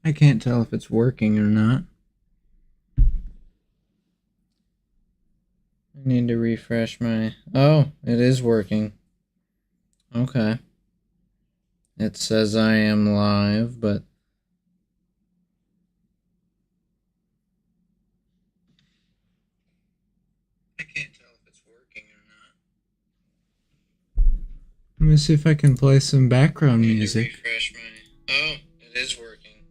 I can't tell if it's working or not. I need to refresh my... Oh, it is working. Okay. It says I am live, but... I can't tell if it's working or not. Let me see if I can play some background music. Refresh my... Oh, it is working.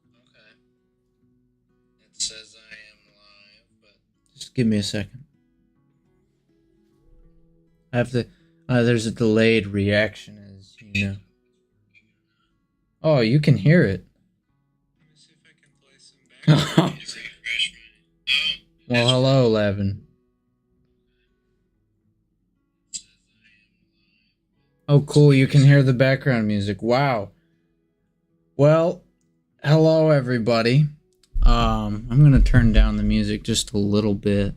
Okay. It says I am live, but... Just give me a second. I have to... there's a delayed reaction, as you know. Oh, you can hear it. Let me see if I can play some background music. Well, hello, Levin. Oh, cool, you can hear the background music. Wow. Well, hello, everybody. I'm gonna turn down the music just a little bit.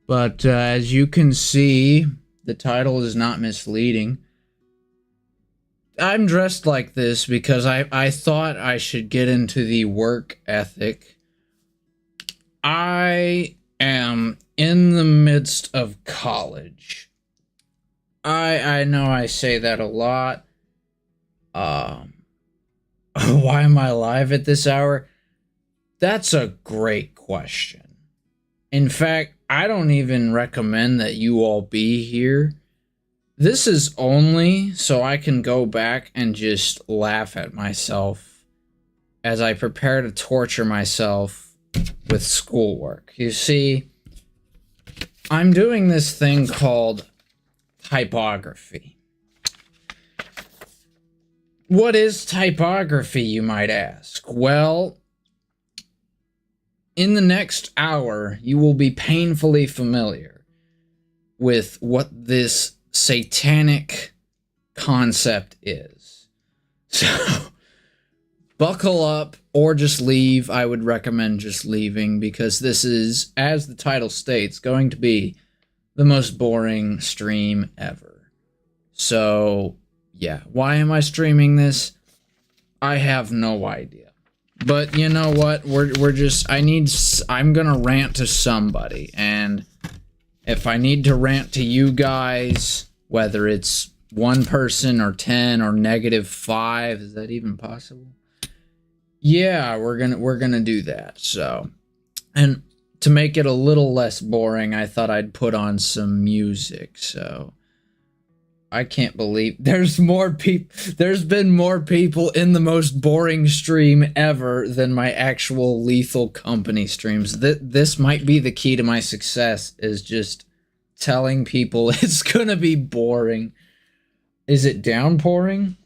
But as you can see, the title is not misleading. I'm dressed like this because I thought I should get into the work ethic. I am in the midst of college. I know I say that a lot. Why am I live at this hour? That's a great question. In fact, I don't even recommend that you all be here. This is only so I can go back and just laugh at myself as I prepare to torture myself with schoolwork. You see, I'm doing this thing called typography. What is typography, you might ask? Well, in the next hour, you will be painfully familiar with what this satanic concept is. So, buckle up or just leave. I would recommend just leaving because this is, as the title states, going to be the most boring stream ever. So, yeah. Why am I streaming this? I have no idea. But you know what? I'm gonna rant to somebody, and if I need to rant to you guys, whether it's one person or 10 or -5, is that even possible? Yeah, we're gonna do that. So, and to make it a little less boring, I thought I'd put on some music. So, I can't believe there's been more people in the most boring stream ever than my actual Lethal Company streams. This might be the key to my success, is just telling people it's gonna be boring. Is it downpouring?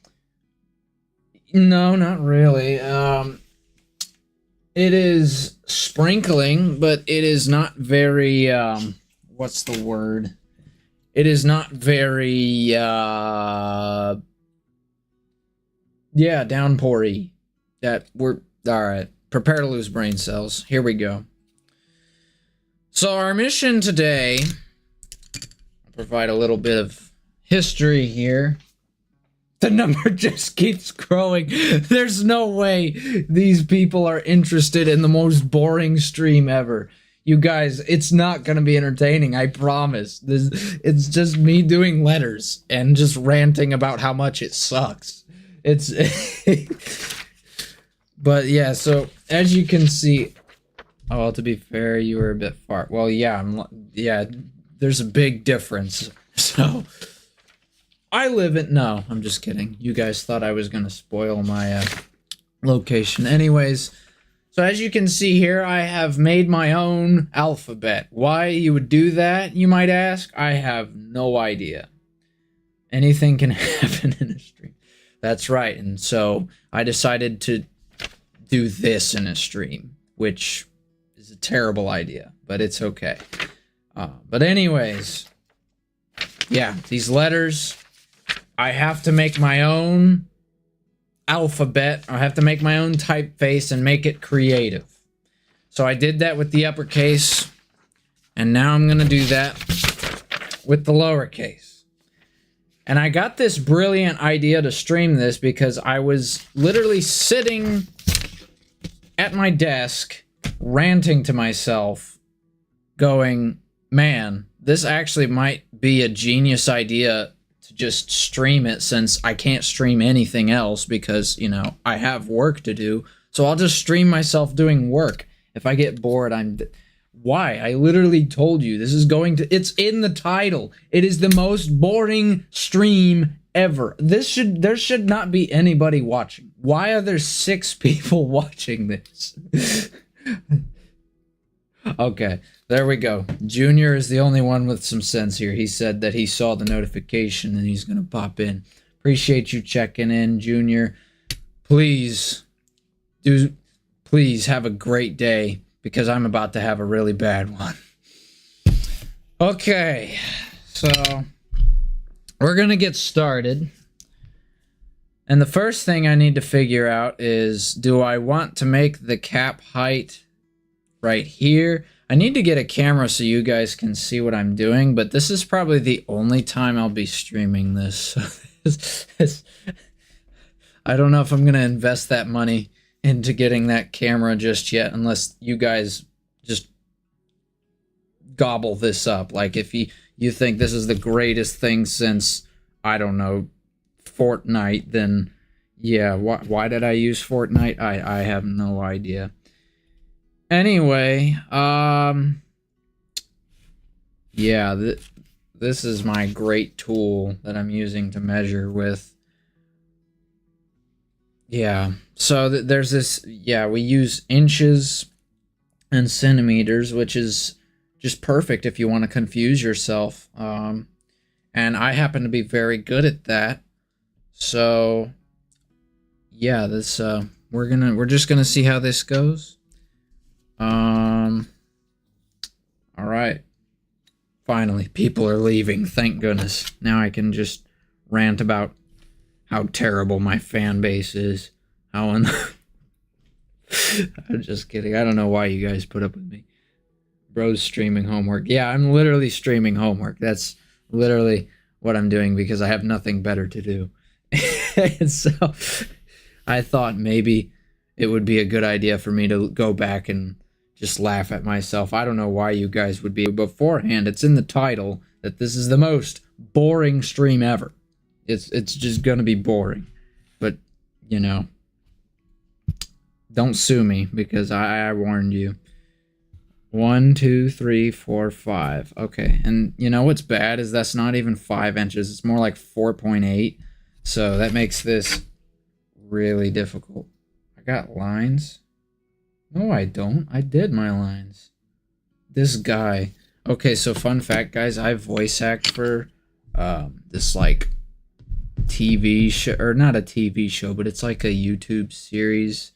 No, not really. It is sprinkling, but it is not very, what's the word? It is not very, yeah, downpoury. Alright, prepare to lose brain cells. Here we go. So our mission today, I'll provide a little bit of history here. The number just keeps growing. There's no way these people are interested in the most boring stream ever. You guys, it's not going to be entertaining, I promise. It's just me doing letters and just ranting about how much it sucks. It's... But yeah, so as you can see... Oh, well, to be fair, you were a bit far. Well, yeah, there's a big difference. So... I live in... No, I'm just kidding. You guys thought I was going to spoil my location. Anyways... So as you can see here, I have made my own alphabet. Why you would do that, you might ask? I have no idea. Anything can happen in a stream. That's right, and so I decided to do this in a stream, which is a terrible idea, but it's okay. But anyways, yeah, these letters, I have to make my own alphabet. I have to make my own typeface and make it creative. So I did that with the uppercase, and now I'm going to do that with the lowercase. And I got this brilliant idea to stream this because I was literally sitting at my desk, ranting to myself, going, man, this actually might be a genius idea to just stream it, since I can't stream anything else because, you know, I have work to do. So I'll just stream myself doing work. If I get bored, why? I literally told you this is going to... It's in the title. It is the most boring stream ever. There should not be anybody watching. Why are there 6 people watching this? Okay, there we go. Junior is the only one with some sense here. He said that he saw the notification and he's gonna pop in. Appreciate you checking in, Junior. Please have a great day, because I'm about to have a really bad one. Okay, so we're gonna get started. And the first thing I need to figure out is, do I want to make the cap height right here? I need to get a camera so you guys can see what I'm doing, but this is probably the only time I'll be streaming this. I don't know if I'm gonna invest that money into getting that camera just yet, unless you guys just gobble this up. Like, if you think this is the greatest thing since, I don't know, Fortnite, then yeah, why did I use Fortnite? I have no idea. Anyway, yeah, this is my great tool that I'm using to measure with. Yeah, so there's this, yeah, we use inches and centimeters, which is just perfect if you want to confuse yourself. And I happen to be very good at that. So yeah, this we're just gonna see how this goes. All right. Finally, people are leaving. Thank goodness. Now I can just rant about how terrible my fan base is. I'm just kidding. I don't know why you guys put up with me. Bro's streaming homework. Yeah, I'm literally streaming homework. That's literally what I'm doing because I have nothing better to do. And so I thought maybe it would be a good idea for me to go back and just laugh at myself. I don't know why you guys would be beforehand. It's in the title that this is the most boring stream ever. It's just gonna be boring. But, you know, don't sue me because I warned you. 1, 2, 3, 4, 5. Okay, and you know what's bad is that's not even 5 inches. It's more like 4.8. So that makes this really difficult. I got lines. No, I don't. I did my lines. This guy. Okay, so fun fact, guys. I voice act for this like TV show, or not a TV show, but it's like a YouTube series.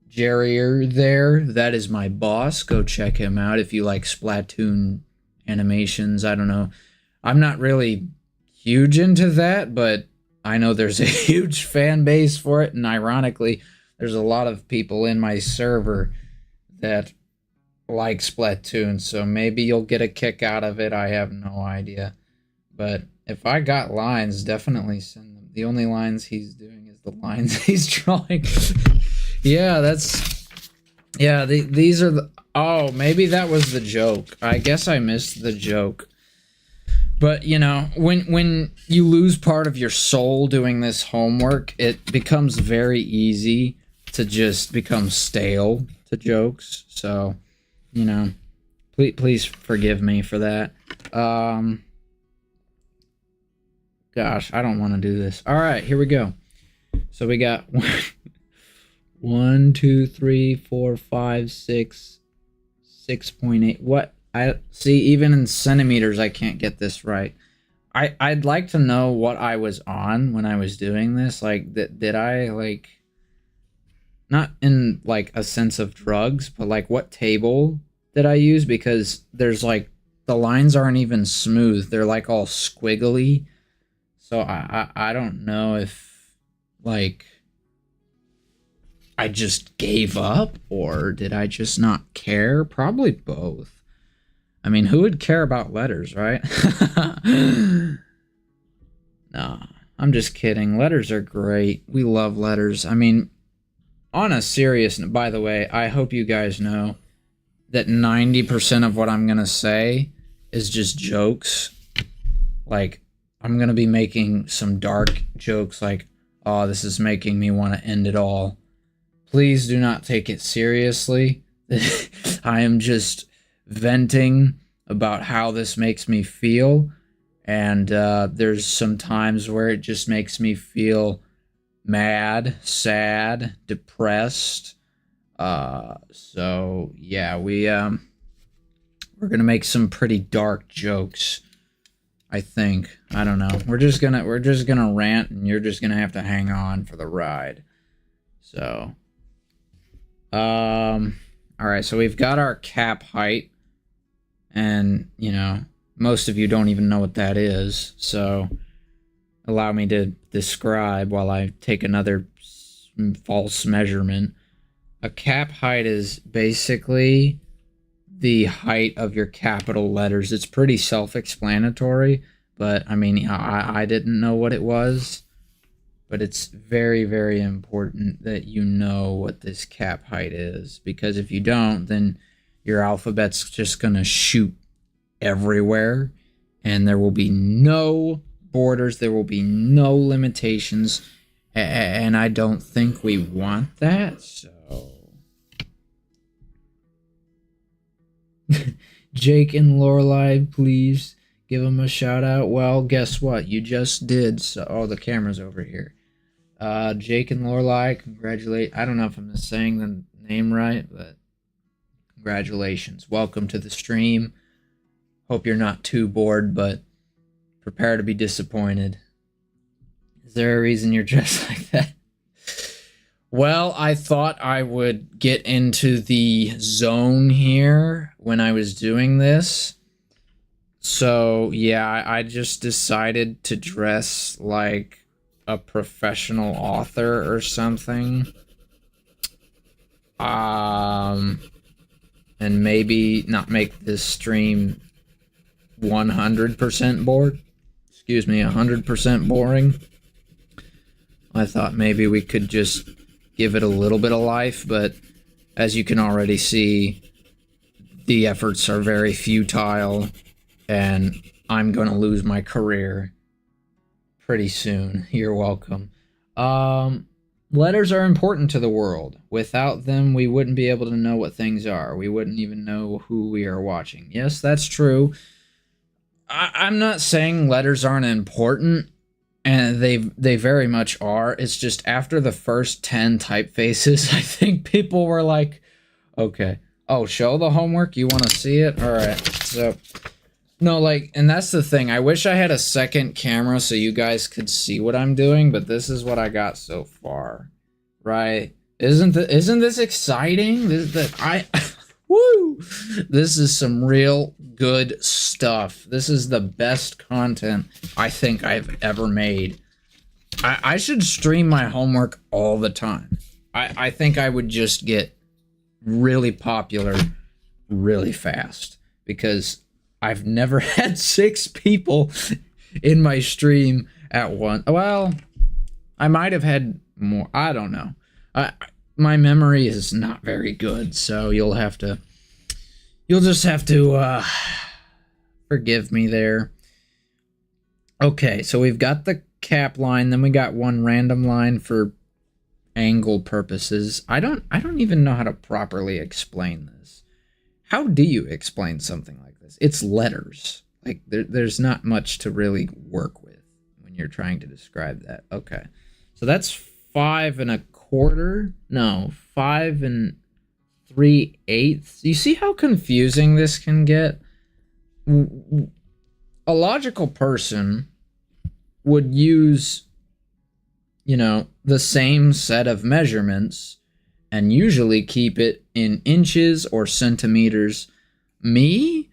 Jerry there, that is my boss. Go check him out if you like Splatoon animations. I don't know. I'm not really huge into that, but I know there's a huge fan base for it, and ironically, there's a lot of people in my server that like Splatoon, so maybe you'll get a kick out of it. I have no idea. But if I got lines, definitely send them. The only lines he's doing is the lines he's drawing. Yeah, these are the... Oh, maybe that was the joke. I guess I missed the joke. But, you know, when you lose part of your soul doing this homework, it becomes very easy to just become stale to jokes. So, you know, please forgive me for that. Gosh, I don't want to do this. All right, here we go. So we got 1, 2, 3, 4, 5, 6, 6.8. What? I see, even in centimeters, I can't get this right. I'd like to know what I was on when I was doing this. Like, did I, like, not in, like, a sense of drugs, but, like, what table did I use? Because there's, like, the lines aren't even smooth. They're, like, all squiggly. So I don't know if, like, I just gave up, or did I just not care? Probably both. I mean, who would care about letters, right? Nah, I'm just kidding. Letters are great. We love letters. I mean, on a serious note, by the way, I hope you guys know that 90% of what I'm going to say is just jokes. Like, I'm going to be making some dark jokes like, oh, this is making me want to end it all. Please do not take it seriously. I am just venting about how this makes me feel. And there's some times where it just makes me feel mad, sad, depressed. So yeah, we're gonna make some pretty dark jokes. I think. I don't know. We're just gonna rant, and you're just gonna have to hang on for the ride. So, all right. So we've got our cap height, and you know, most of you don't even know what that is. So, allow me to describe while I take another false measurement. A cap height is basically the height of your capital letters. It's pretty self-explanatory, but I mean, I didn't know what it was, but it's very, very important that you know what this cap height is, because if you don't, then your alphabet's just gonna shoot everywhere, and there will be no borders, there will be no limitations, and I don't think we want that. So Jake and Lorelai, please give them a shout out. Well, guess what? You just did. So, oh, the camera's over here. Jake and Lorelai, congratulate. I don't know if I'm saying the name right, but congratulations. Welcome to the stream. Hope you're not too bored, but prepare to be disappointed. Is there a reason you're dressed like that? Well, I thought I would get into the zone here when I was doing this. So, yeah, I just decided to dress like a professional author or something. And maybe not make this stream 100% bored. Excuse me, 100% boring. I thought maybe we could just give it a little bit of life, but as you can already see, the efforts are very futile, and I'm going to lose my career pretty soon. You're welcome. Letters are important to the world. Without them, we wouldn't be able to know what things are. We wouldn't even know who we are watching. Yes, that's true. I'm not saying letters aren't important. And they very much are. It's just after the first 10 typefaces, I think people were like, okay. Oh, show the homework? You want to see it? All right. So, no, like, and that's the thing. I wish I had a second camera so you guys could see what I'm doing, but this is what I got so far. Right? Isn't this exciting? Woo! This is some real good stuff. This is the best content I think I've ever made. I should stream my homework all the time. I think I would just get really popular really fast, because I've never had 6 people in my stream at once. Well, I might have had more. I don't know. My memory is not very good, so you'll just have to forgive me there. Okay, so we've got the cap line, then we got one random line for angle purposes. I don't even know how to properly explain this. How do you explain something like this? It's letters. Like there's not much to really work with when you're trying to describe that. Okay. So that's 5 1/4. No, 5 3/8. You see how confusing this can get? A logical person would use, the same set of measurements and usually keep it in inches or centimeters. Me?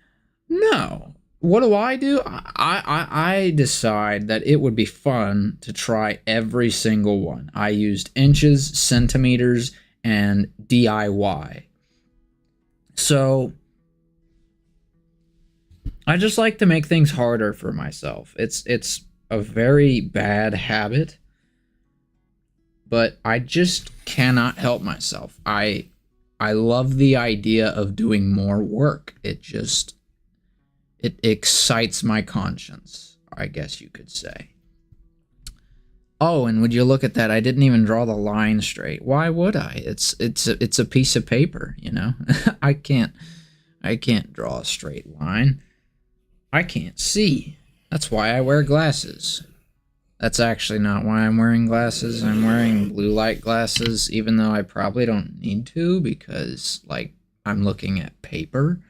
No. What do? I decide that it would be fun to try every single one. I used inches, centimeters, and DIY. So I just like to make things harder for myself. It's a very bad habit, but I just cannot help myself. I love the idea of doing more work. It excites my conscience, I guess you could say. Oh, and would you look at that? I didn't even draw the line straight. Why would I? It's a piece of paper, you know. I can't draw a straight line. I can't see. That's why I wear glasses. That's actually not why I'm wearing glasses. I'm wearing blue light glasses, even though I probably don't need to, because, like, I'm looking at paper.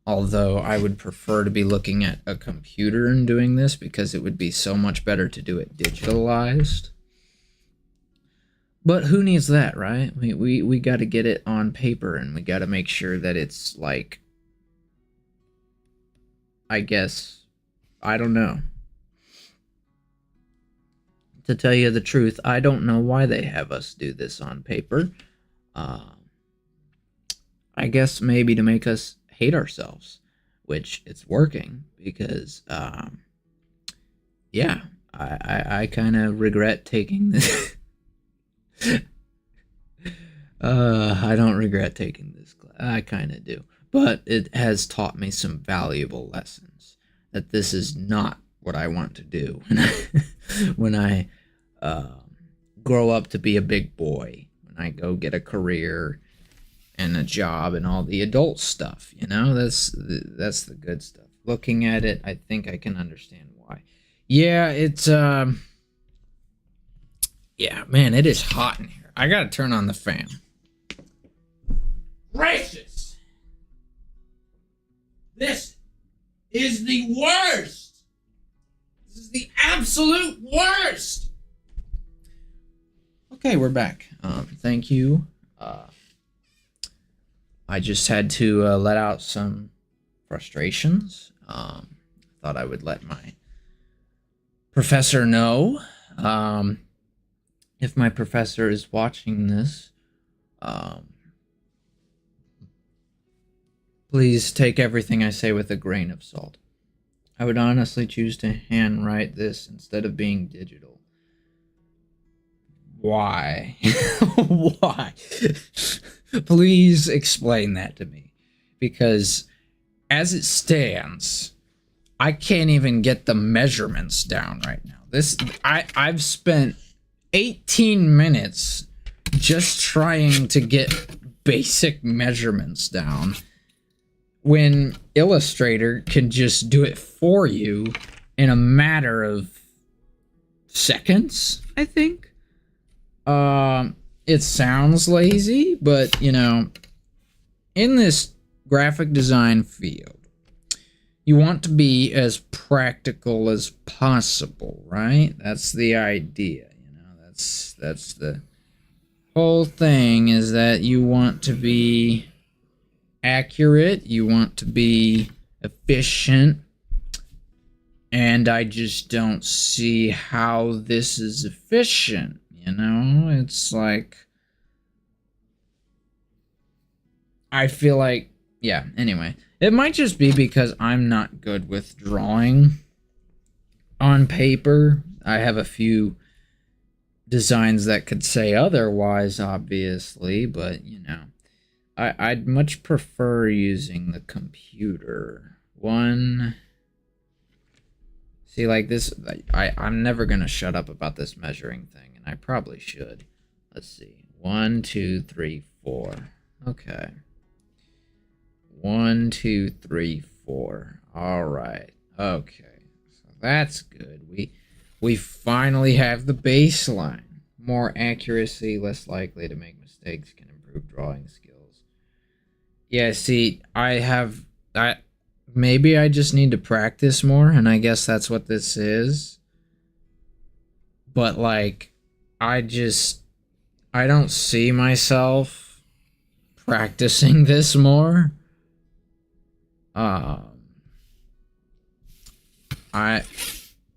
Although I would prefer to be looking at a computer and doing this, because it would be so much better to do it digitalized. But who needs that, right? We got to get it on paper, and we got to make sure that it's, like, I guess, I don't know. To tell you the truth, I don't know why they have us do this on paper. I guess maybe to make us hate ourselves, which it's working, because, yeah, I kind of regret taking this. I don't regret taking this class. I kind of do. But it has taught me some valuable lessons, that this is not what I want to do when I grow up to be a big boy, when I go get a career and a job and all the adult stuff, you know. That's the good stuff. Looking at it, I think I can understand why. Yeah, it's yeah, man, it is hot in here. I gotta turn on the fan. Gracious! This is the worst! This is the absolute worst! Okay, we're back. Thank you. I just had to let out some frustrations. Thought I would let my professor know. If my professor is watching this, please take everything I say with a grain of salt. I would honestly choose to handwrite this instead of being digital. Why? Why? Please explain that to me. Because as it stands, I can't even get the measurements down right now. I've spent 18 minutes just trying to get basic measurements down, when Illustrator can just do it for you in a matter of seconds, I think. It sounds lazy, but, you know, in this graphic design field, you want to be as practical as possible, right? That's the idea, you know. That's the whole thing, is that you want to be accurate, you want to be efficient, and I just don't see how this is efficient. You know, it's like, I feel like, yeah, anyway. It might just be because I'm not good with drawing on paper. I have a few designs that could say otherwise, obviously, but, you know, I'd much prefer using the computer. See, like this, I'm never going to shut up about this measuring thing, and I probably should. Let's see. 1, 2, 3, 4. Okay. 1, 2, 3, 4. All right. Okay. So that's good. We finally have the baseline. More accuracy, less likely to make mistakes, can improve drawing skills. Yeah, see, maybe I just need to practice more, and I guess that's what this is. But, like, I don't see myself practicing this more.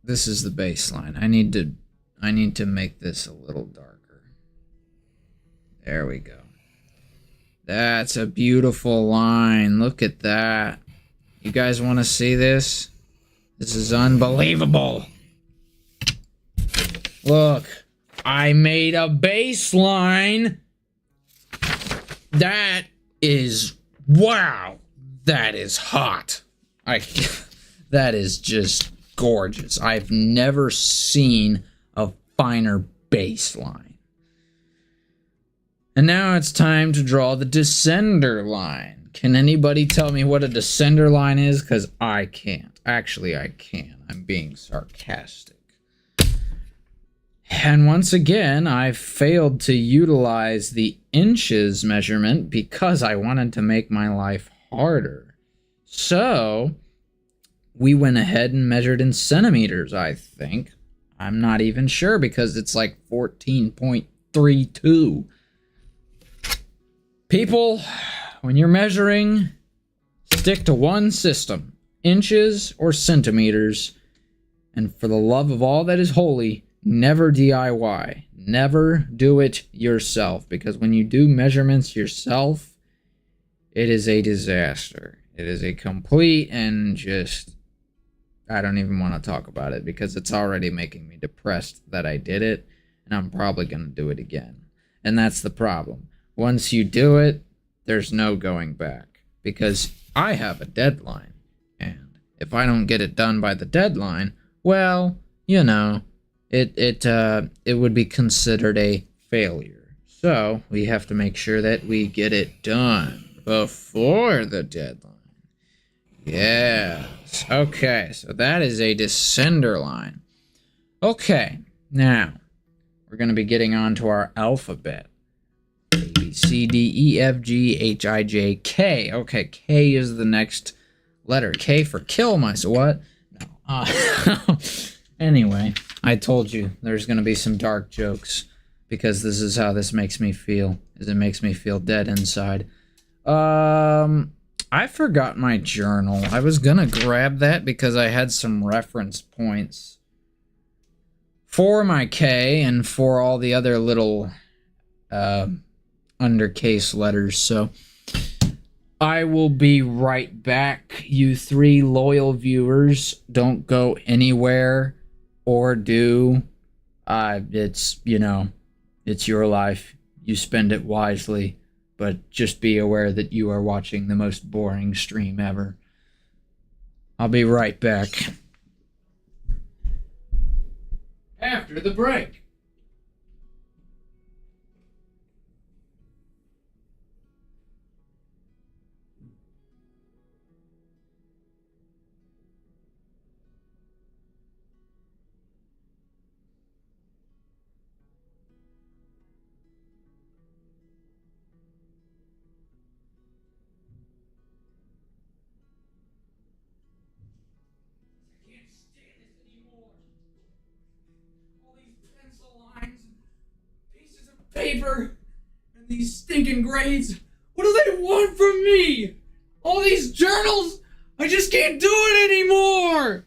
This is the baseline. I need to make this a little darker. There we go. That's a beautiful line. Look at that. You guys want to see this? This is unbelievable. Look, I made a baseline. That is, wow, that is hot. That is just gorgeous. I've never seen a finer baseline. And now it's time to draw the descender line. Can anybody tell me what a descender line is? Because I can't. Actually, I can. I'm being sarcastic. And once again, I failed to utilize the inches measurement because I wanted to make my life harder. So, we went ahead and measured in centimeters, I think. I'm not even sure because it's like 14.32. People, when you're measuring, stick to one system, inches or centimeters. And for the love of all that is holy, never DIY. Never do it yourself, because when you do measurements yourself, it is a disaster. It is a complete and just, I don't even want to talk about it because it's already making me depressed that I did it, and I'm probably going to do it again. And that's the problem. Once you do it, there's no going back, because I have a deadline, and if I don't get it done by the deadline, well, you know, it would be considered a failure. So we have to make sure that we get it done before the deadline. Yes. Okay, so that is a descender line. Okay, now we're going to be getting on to our alphabet. A, B, C, D, E, F, G, H, I, J, K. Okay, K is the next letter. K for kill myself. What? No. Anyway, I told you there's going to be some dark jokes because this is how this makes me feel. Is it makes me feel dead inside. I forgot my journal. I was going to grab that because I had some reference points for my K and for all the other little undercase letters. So I will be right back, you three loyal viewers. Don't go anywhere or do. It's, you know, it's your life. You spend it wisely, but just be aware that you are watching the most boring stream ever. I'll be right back after the break. Paper and these stinking grades. What do they want from me? All these journals? I just can't do it anymore.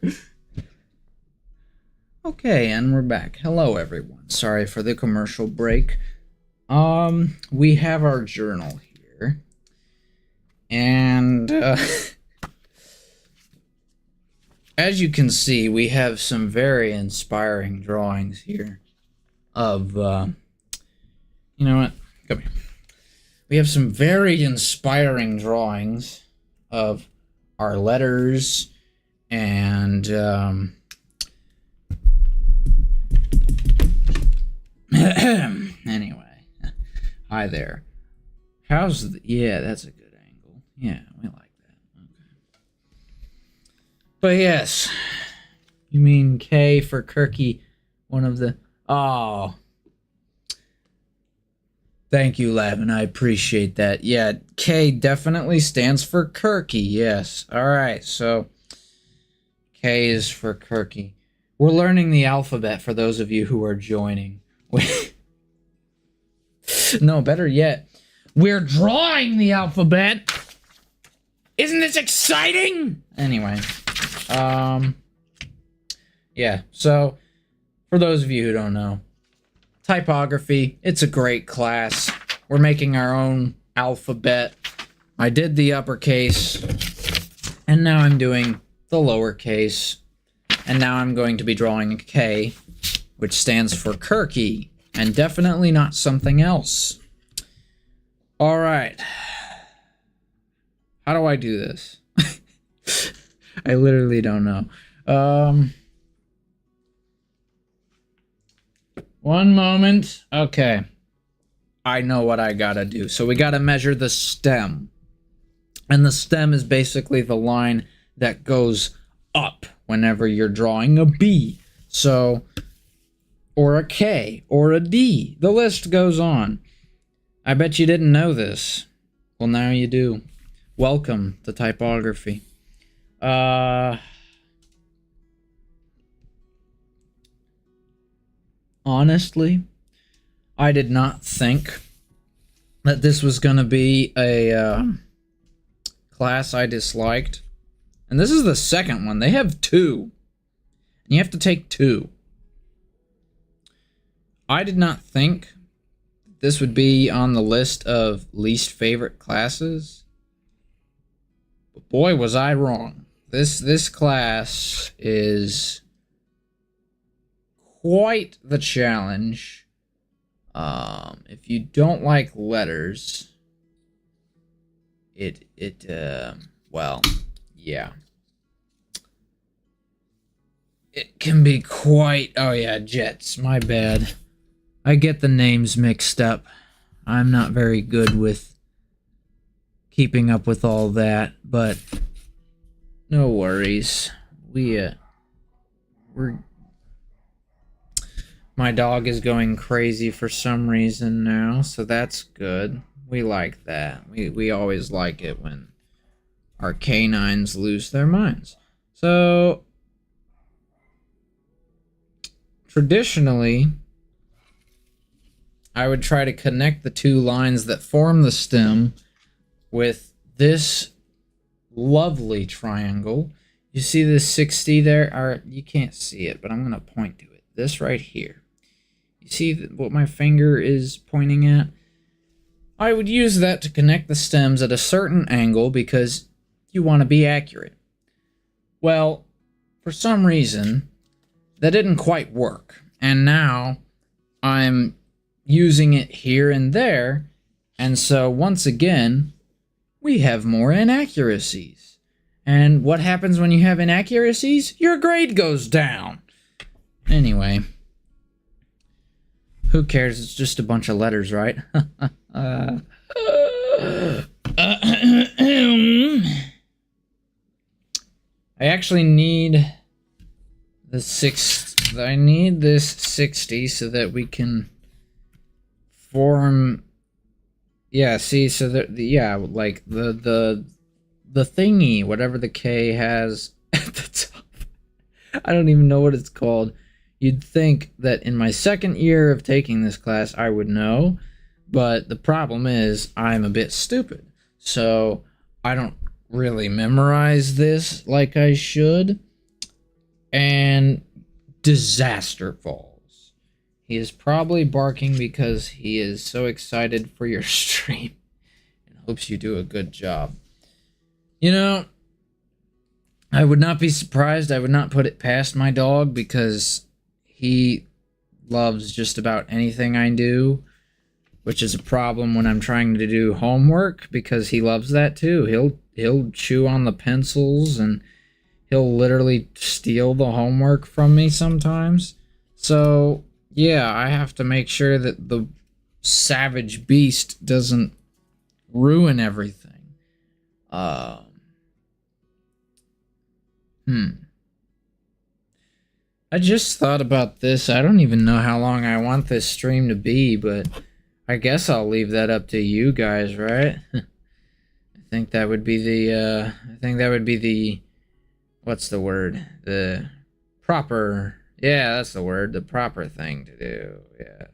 Okay, and we're back. Hello, everyone. Sorry for the commercial break. We have our journal here, and as you can see, we have some very inspiring drawings here of you know what? Come here. We have some very inspiring drawings of our letters and anyway. Hi there. How's the, yeah, that's a good angle. Yeah, we like that. Okay. But yes. You mean K for Kirky, one of the, oh, thank you, Lavin. I appreciate that. Yeah, K definitely stands for Kirky. Yes. All right. So K is for Kirky. We're learning the alphabet for those of you who are joining. No, better yet, we're drawing the alphabet. Isn't this exciting? Anyway, yeah. So for those of you who don't know, typography, it's a great class. We're making our own alphabet. I did the uppercase, and now I'm doing the lowercase, and now I'm going to be drawing a K which stands for Kirky, and definitely not something else. All right. How do I do this? I literally don't know. One moment. Okay. I know what I gotta do. So we gotta measure the stem. And the stem is basically the line that goes up whenever you're drawing a B. So, or a K, or a D. The list goes on. I bet you didn't know this. Well, now you do. Welcome to typography. Honestly, I did not think that this was going to be a class I disliked. And this is the second one. They have 2. And you have to take 2. I did not think this would be on the list of least favorite classes. But boy, was I wrong. This class is quite the challenge. If you don't like letters, well, yeah. It can be quite... Oh yeah, Jets, my bad. I get the names mixed up. I'm not very good with keeping up with all that, but no worries. We're... My dog is going crazy for some reason now, so that's good. We like that. We always like it when our canines lose their minds. So, traditionally, I would try to connect the 2 lines that form the stem with this lovely triangle. You see this 60 there? Or you can't see it, but I'm going to point to it. This right here. You see what my finger is pointing at? I would use that to connect the stems at a certain angle because you want to be accurate. Well, for some reason, that didn't quite work. And now I'm using it here and there. And so once again, we have more inaccuracies. And what happens when you have inaccuracies? Your grade goes down. Anyway. Who cares? It's just a bunch of letters, right? I actually need the I need this 60 so that we can form. Yeah, see, so that like the thingy, whatever the K has at the top. I don't even know what it's called. You'd think that in my second year of taking this class, I would know, but the problem is I'm a bit stupid. So I don't really memorize this like I should, and disaster falls. He is probably barking because he is so excited for your stream and hopes you do a good job. You know, I would not be surprised. I would not put it past my dog because he loves just about anything I do, which is a problem when I'm trying to do homework because he loves that too. He'll chew on the pencils and he'll literally steal the homework from me sometimes. So, yeah, I have to make sure that the savage beast doesn't ruin everything. I just thought about this. I don't even know how long I want this stream to be, but I guess I'll leave that up to you guys, right? I think that would be the what's the word? The proper, yeah, that's the word, the proper thing to do, yes.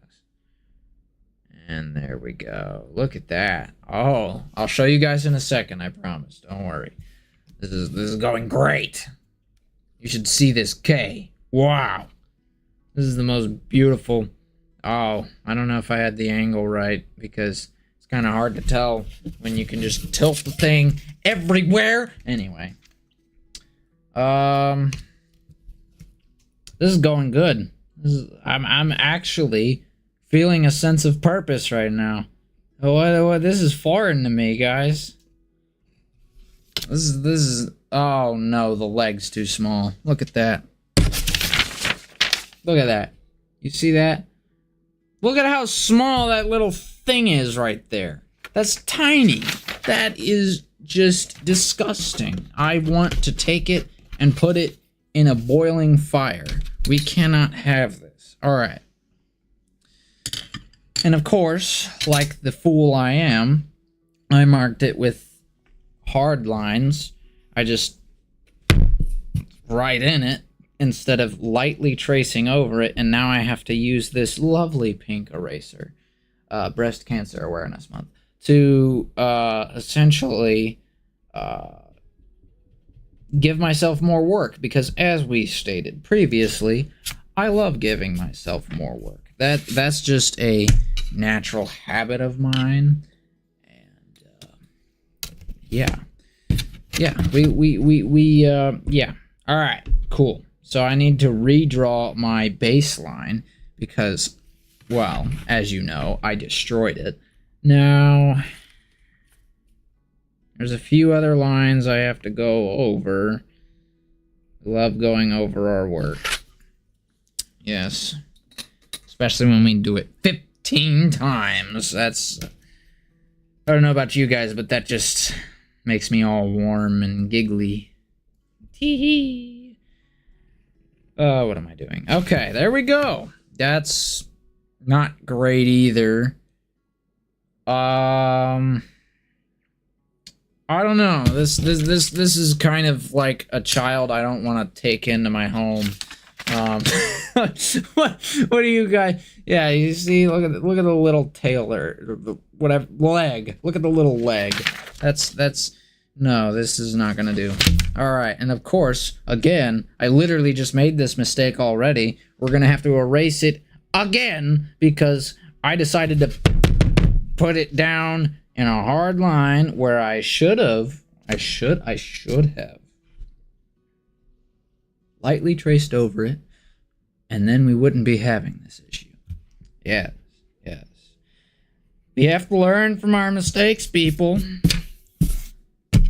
And there we go. Look at that. Oh, I'll show you guys in a second, I promise. Don't worry. This is going great. You should see this K. Wow. This is the most beautiful. Oh, I don't know if I had the angle right because it's kind of hard to tell when you can just tilt the thing everywhere. Anyway. This is going good. I'm actually feeling a sense of purpose right now. What this is foreign to me, guys. This is oh no, the leg's too small. Look at that. Look at that. You see that? Look at how small that little thing is right there. That's tiny. That is just disgusting. I want to take it and put it in a boiling fire. We cannot have this. All right. And of course, like the fool I am, I marked it with hard lines. I just write in it instead of lightly tracing over it, and now I have to use this lovely pink eraser, Breast Cancer Awareness Month, to essentially give myself more work, because as we stated previously, I love giving myself more work. That's just a natural habit of mine, and yeah, yeah. All right, cool. So I need to redraw my baseline because, well, as you know, I destroyed it. Now, there's a few other lines I have to go over. I love going over our work. Yes. Especially when we do it 15 times. That's... I don't know about you guys, but that just makes me all warm and giggly. Tee-hee. What am I doing? Okay, there we go. That's not great either. I don't know. This is kind of like a child I don't want to take into my home. What do you guys? Yeah, you see, look at the little tail or whatever leg. Look at the little leg. That's no, this is not gonna do. All right, and of course, again, I literally just made this mistake already. We're gonna have to erase it again because I decided to put it down in a hard line where I should have lightly traced over it, and then we wouldn't be having this issue. Yes. We have to learn from our mistakes, people.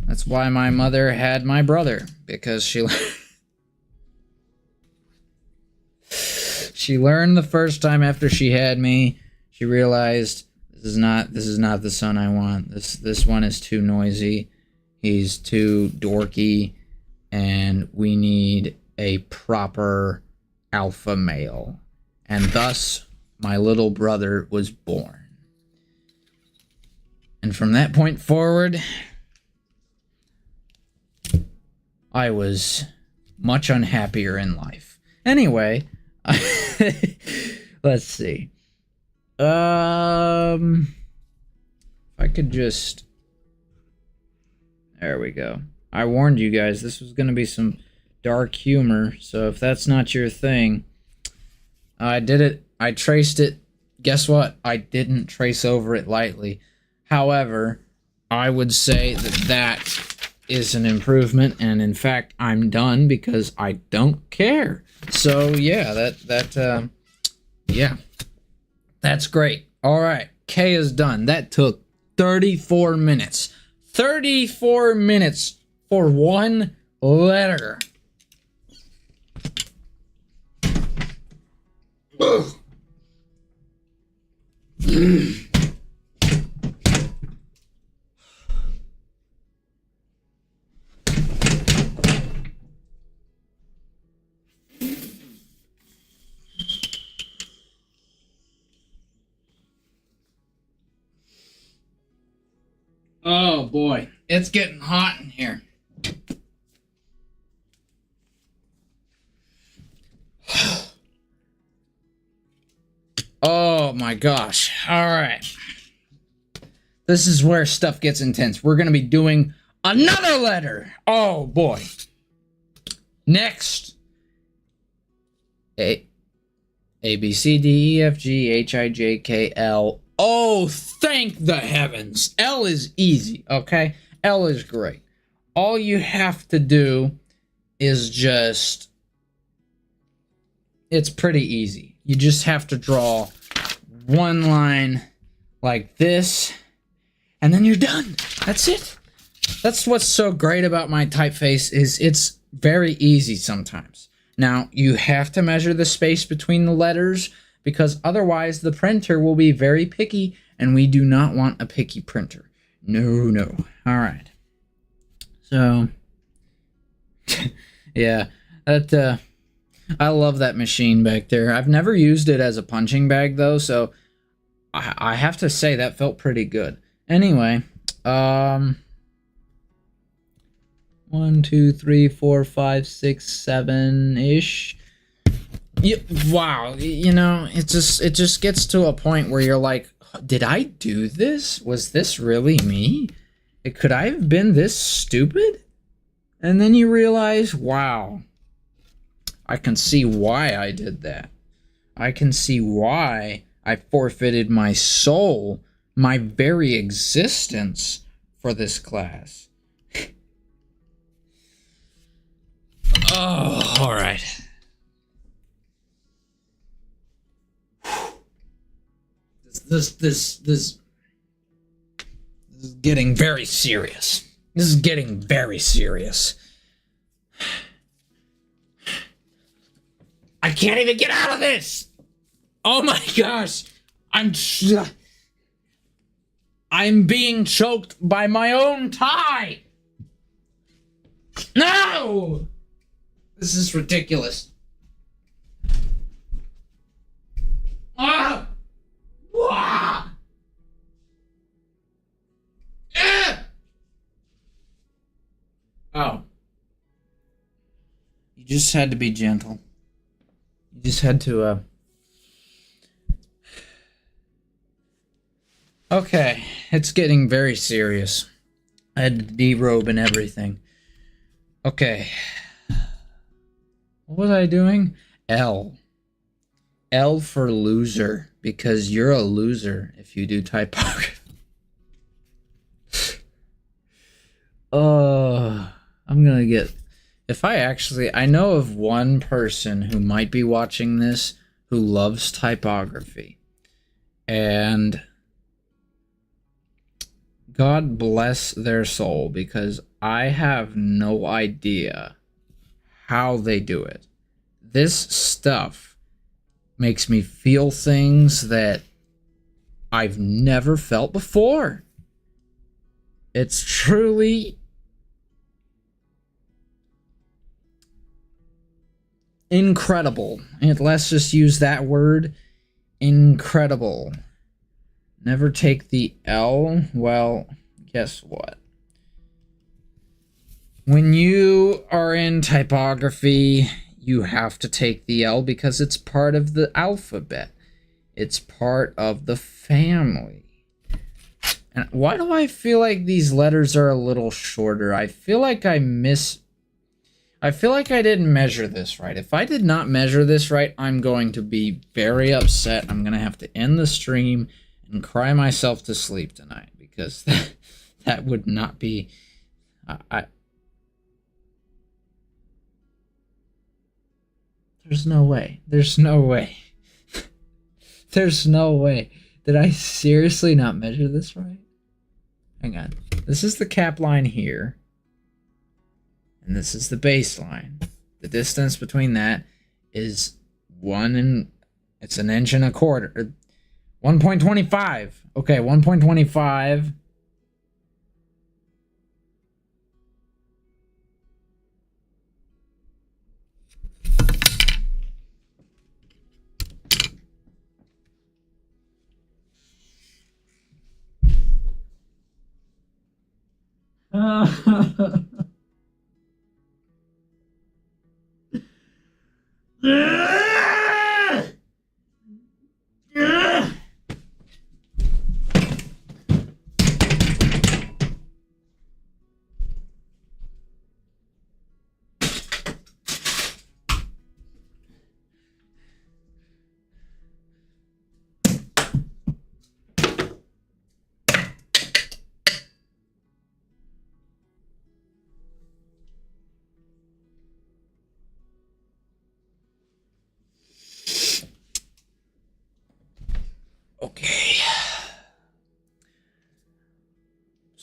That's why my mother had my brother, because she learned the first time after she had me. She realized this is not the son I want. This one is too noisy. He's too dorky, and we need a proper alpha male. And thus, my little brother was born. And from that point forward, I was much unhappier in life. Anyway, let's see. If I could just... There we go. I warned you guys, this was going to be some dark humor, so if that's not your thing... I did it. I traced it. Guess what? I didn't trace over it lightly. However, I would say that is an improvement, and in fact, I'm done because I don't care. So yeah, yeah, that's great. All right, K is done. That took 34 minutes. 34 minutes for one letter. Oh boy, it's getting hot in here. Oh my gosh. All right. This is where stuff gets intense. We're going to be doing another letter. Oh boy. Next. A B C D E F G H I J K L. Oh, thank the heavens. L is easy, okay? L is great. All you have to do is just... It's pretty easy. You just have to draw one line like this, and then you're done. That's it. That's what's so great about my typeface, is it's very easy sometimes. Now, you have to measure the space between the letters, because otherwise the printer will be very picky, and we do not want a picky printer. No. All right. So, yeah, that I love that machine back there. I've never used it as a punching bag though, so I have to say that felt pretty good. Anyway, 1, 2, 3, 4, 5, 6, 7 ish. Wow, you know, it just gets to a point where you're like, did I do this? Was this really me? Could I have been this stupid? And then you realize, wow, I can see why I did that. I can see why I forfeited my soul, my very existence for this class. Oh, all right. This is getting very serious. This is getting very serious. I can't even get out of this. Oh my gosh. I'm being choked by my own tie. No! This is ridiculous. Ah! Wah! Oh. You just had to be gentle. You just had to, Okay, it's getting very serious. I had to derobe and everything. Okay. What was I doing? L. L for loser, because you're a loser if you do typography. I'm gonna get... If I know of one person who might be watching this who loves typography. And God bless their soul, because I have no idea how they do it. This stuff makes me feel things that I've never felt before. It's truly incredible. And let's just use that word, incredible. Never take the L. Well, guess what? When you are in typography, you have to take the L because it's part of the alphabet. It's part of the family. And why do I feel like these letters are a little shorter? I feel like I didn't measure this right. If I did not measure this right, I'm going to be very upset. I'm going to have to end the stream and cry myself to sleep tonight, because that would not be... There's no way. There's no way. There's no way. Did I seriously not measure this right? Hang on. This is the cap line here. And this is the baseline. The distance between that is it's an inch and a quarter. 1.25. Okay, 1.25.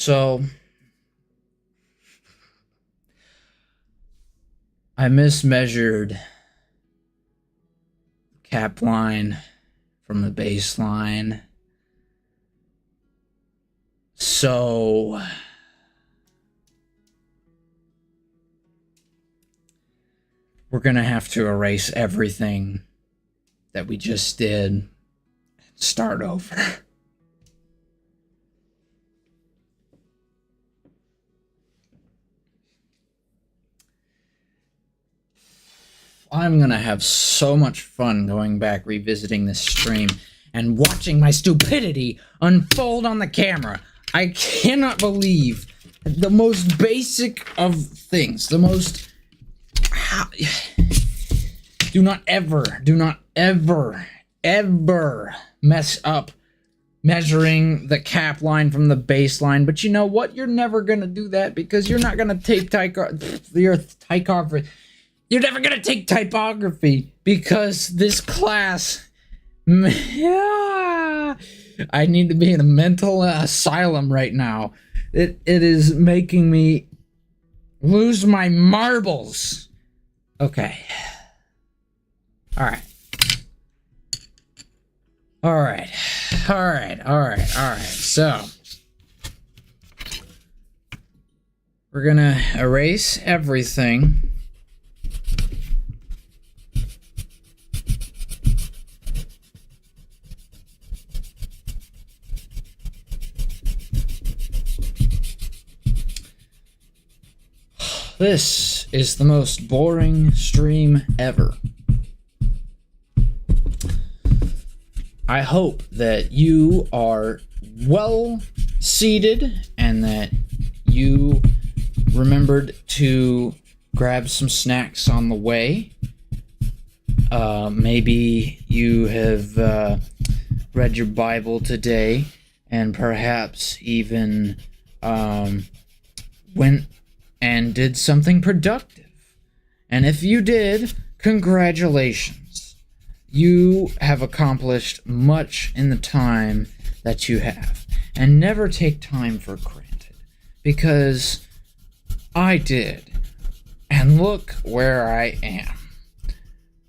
So I mismeasured cap line from the baseline. So we're going to have to erase everything that we just did and start over. I'm going to have so much fun going back revisiting this stream and watching my stupidity unfold on the camera. I cannot believe the most basic of things, the most... Do not ever mess up measuring the cap line from the baseline. But you know what? You're never going to do that because you're not going to take typography. You're never going to take typography because this class... I need to be in a mental asylum right now. It is making me lose my marbles. Okay. Alright. So, we're gonna erase everything. This is the most boring stream ever. I hope that you are well seated and that you remembered to grab some snacks on the way. Maybe you have read your Bible today and perhaps even went and did something productive. And if you did, congratulations. You have accomplished much in the time that you have. And never take time for granted. Because I did. And look where I am.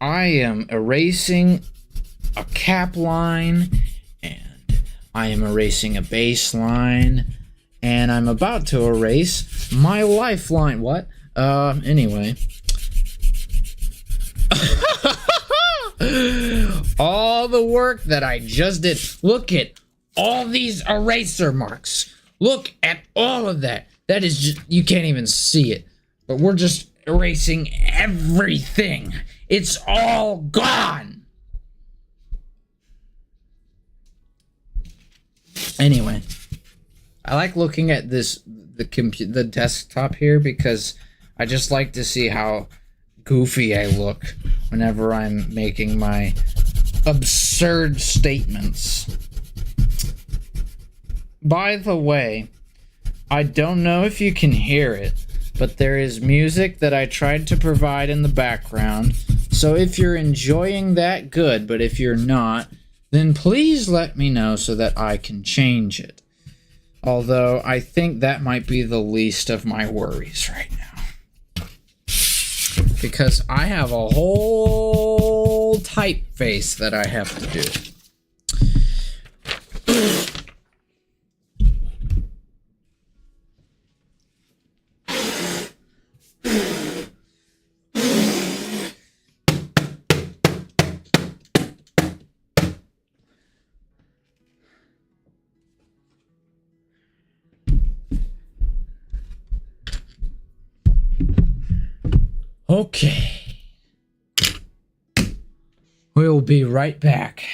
I am erasing a cap line, and I am erasing a baseline, and I'm about to erase my lifeline. What? Anyway. All the work that I just did. Look at all these eraser marks. Look at all of that. That is just, you can't even see it. But we're just erasing everything. It's all gone. Anyway. I like looking at the desktop here because I just like to see how goofy I look whenever I'm making my absurd statements. By the way, I don't know if you can hear it, but there is music that I tried to provide in the background. So if you're enjoying that, good, but if you're not, then please let me know so that I can change it. Although, I think that might be the least of my worries right now. Because I have a whole typeface that I have to do. Okay. We'll be right back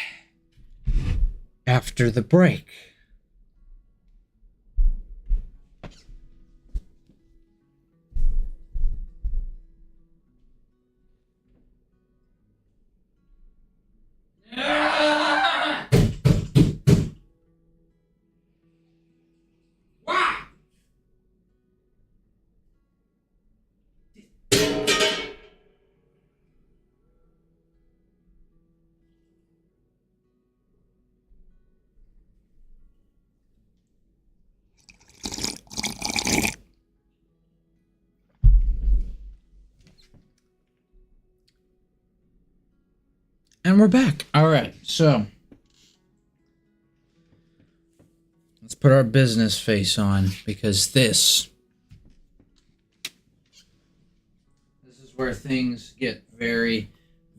after the break. And we're back. All right, so let's put our business face on, because this is where things get very,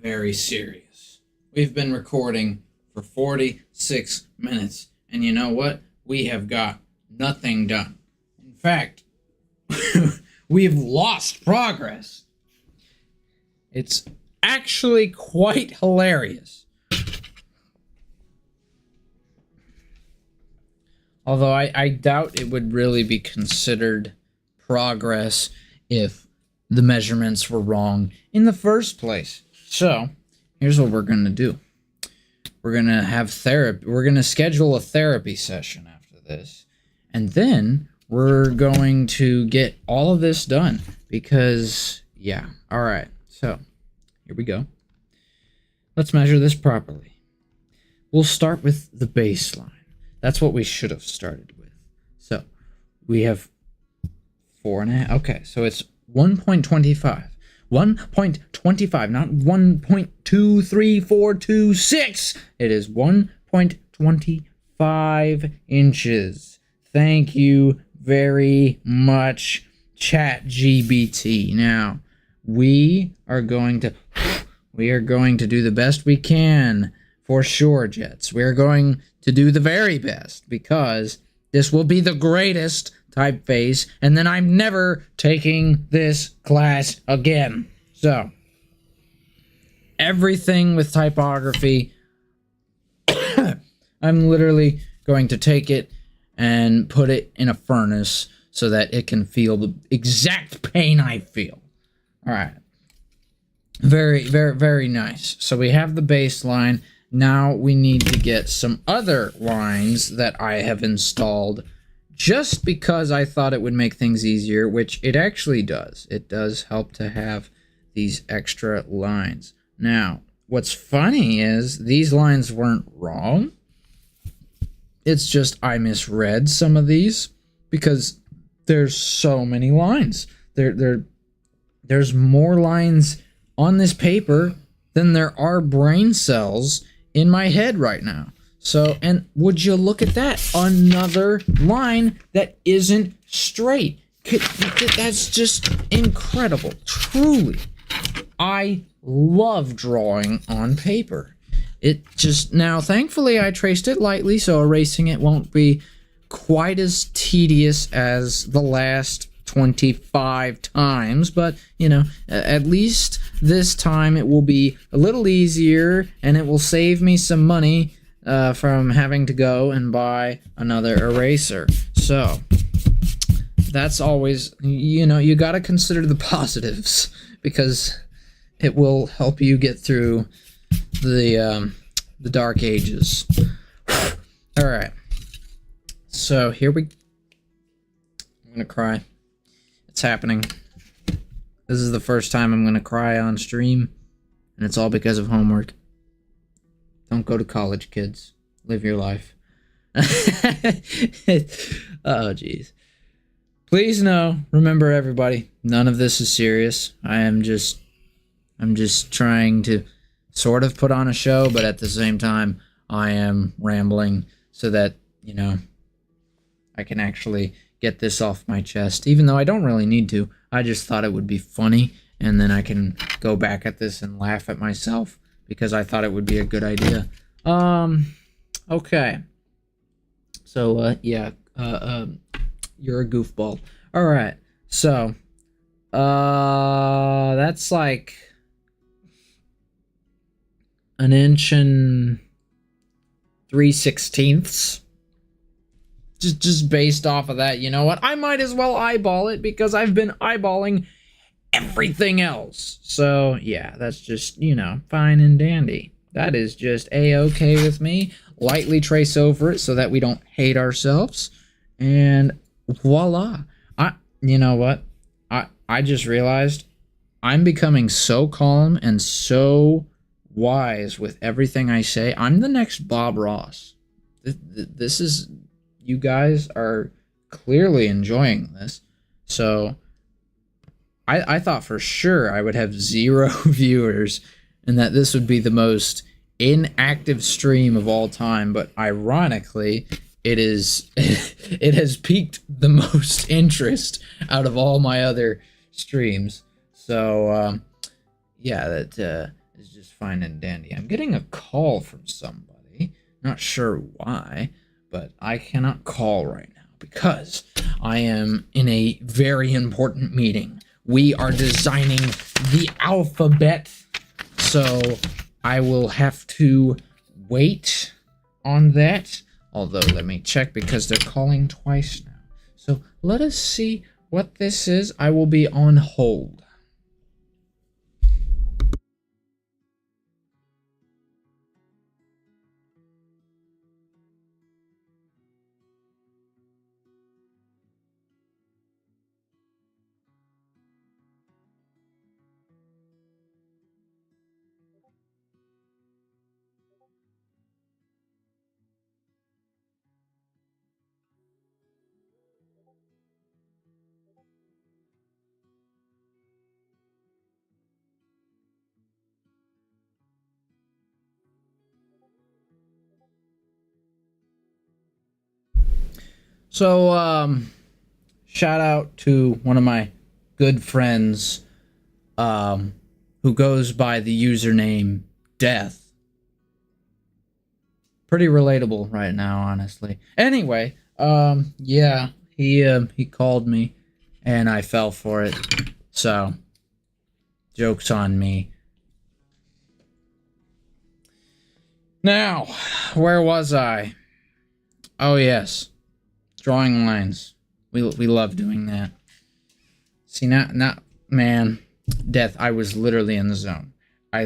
very serious. We've been recording for 46 minutes, and you know what? We have got nothing done. In fact, we've lost progress. It's actually quite hilarious. Although I doubt it would really be considered progress if the measurements were wrong in the first place. So, here's what we're going to do. We're going to have therapy. We're going to schedule a therapy session after this. And then we're going to get all of this done because, yeah. All right. So, here we go. Let's measure this properly. We'll start with the baseline. That's what we should have started with. So, we have 4.5. Okay, so it's 1.25. 1.25, not 1.23426. It is 1.25 inches. Thank you very much, ChatGPT. Now, we are going to do the best we can for sure, Jets. We are going to do the very best because this will be the greatest typeface, and then I'm never taking this class again. So, everything with typography, I'm literally going to take it and put it in a furnace so that it can feel the exact pain I feel. All right. Very, very, very nice. So we have the baseline. Now we need to get some other lines that I have installed just because I thought it would make things easier, which it actually does. It does help to have these extra lines. Now, what's funny is these lines weren't wrong. It's just I misread some of these because there's so many lines. There's more lines on this paper than there are brain cells in my head right now. So, and would you look at that? Another line that isn't straight. That's just incredible. Truly. I love drawing on paper. It just, now thankfully I traced it lightly, so erasing it won't be quite as tedious as the last 25 times, but you know, at least this time it will be a little easier and it will save me some money from having to go and buy another eraser. So that's always, you know, you got to consider the positives because it will help you get through the dark ages. All right, so here I'm gonna cry. It's happening. This is the first time I'm gonna cry on stream, and it's all because of homework. Don't go to college, kids. Live your life. Oh, jeez. Please remember everybody, none of this is serious. I'm just trying to sort of put on a show, but at the same time, I am rambling so that, you know, I can actually get this off my chest, even though I don't really need to. I just thought it would be funny, and then I can go back at this and laugh at myself because I thought it would be a good idea. Okay. So, yeah, you're a goofball. All right. So, that's like an inch and 3/16. Just based off of that, you know what? I might as well eyeball it because I've been eyeballing everything else. So, yeah, that's just, you know, fine and dandy. That is just A-okay with me. Lightly trace over it so that we don't hate ourselves. And voila. You know what? I just realized I'm becoming so calm and so wise with everything I say. I'm the next Bob Ross. This is... You guys are clearly enjoying this. So I thought for sure I would have 0 viewers and that this would be the most inactive stream of all time, but ironically, it is it has piqued the most interest out of all my other streams. So yeah, that is just fine and dandy. I'm getting a call from somebody. Not sure why, but I cannot call right now because I am in a very important meeting. We are designing the alphabet, so I will have to wait on that. Although, let me check because they're calling twice now. So let us see what this is. I will be on hold. So, shout out to one of my good friends, who goes by the username Death. Pretty relatable right now, honestly. Anyway, yeah, he called me, and I fell for it. So, joke's on me. Now, where was I? Oh yes. Drawing lines. We love doing that. See, not man, Death, I was literally in the zone. I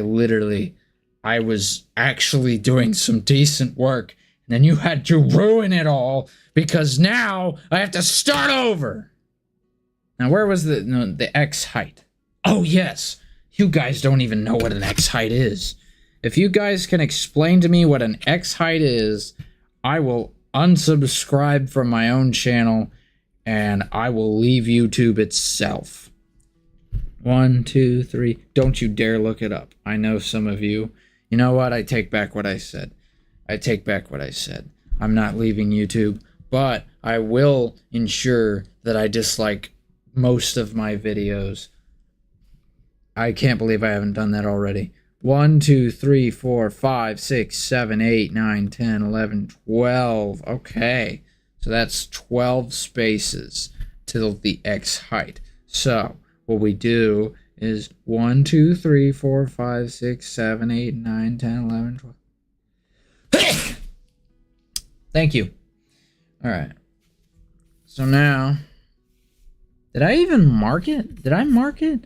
was actually doing some decent work, and then you had to ruin it all because now I have to start over. Now, where was the X height? Oh yes, you guys don't even know what an X height is. If you guys can explain to me what an X height is, I will unsubscribe from my own channel, and I will leave YouTube itself. 1, 2, 3. Don't you dare look it up. I know some of you. You know what? I take back what I said. I'm not leaving YouTube, but I will ensure that I dislike most of my videos. I can't believe I haven't done that already. 1, 2, 3, 4, 5, 6, 7, 8, 9, 10, 11, 12. Okay. So that's 12 spaces till the X height. So what we do is 1, 2, 3, 4, 5, 6, 7, 8, 9, 10, 11, 12. Thank you. All right. So now, did I even mark it? Did I mark it?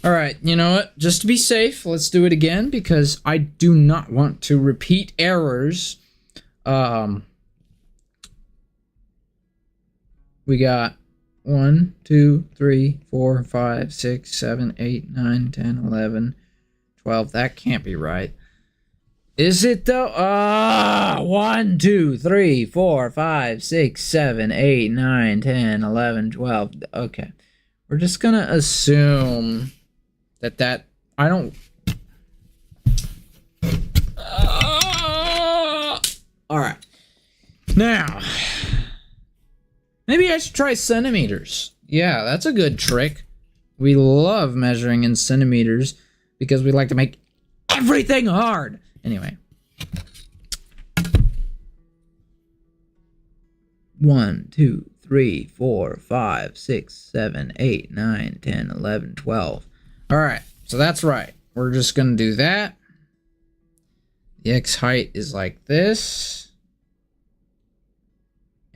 All right, you know what? Just to be safe, let's do it again because I do not want to repeat errors. We got 1, 2, 3, 4, 5, 6, 7, 8, 9, 10, 11, 12. That can't be right. Is it though? 1, 2, 3, 4, 5, 6, 7, 8, 9, 10, 11, 12. Okay. We're just gonna assume that I don't. All right. Now, maybe I should try centimeters. Yeah, that's a good trick. We love measuring in centimeters because we like to make everything hard. Anyway. 1, 2, 3, 4, 5, 6, 7, 8, 9, 10, 11, 12. Alright, so that's right. We're just going to do that. The X height is like this.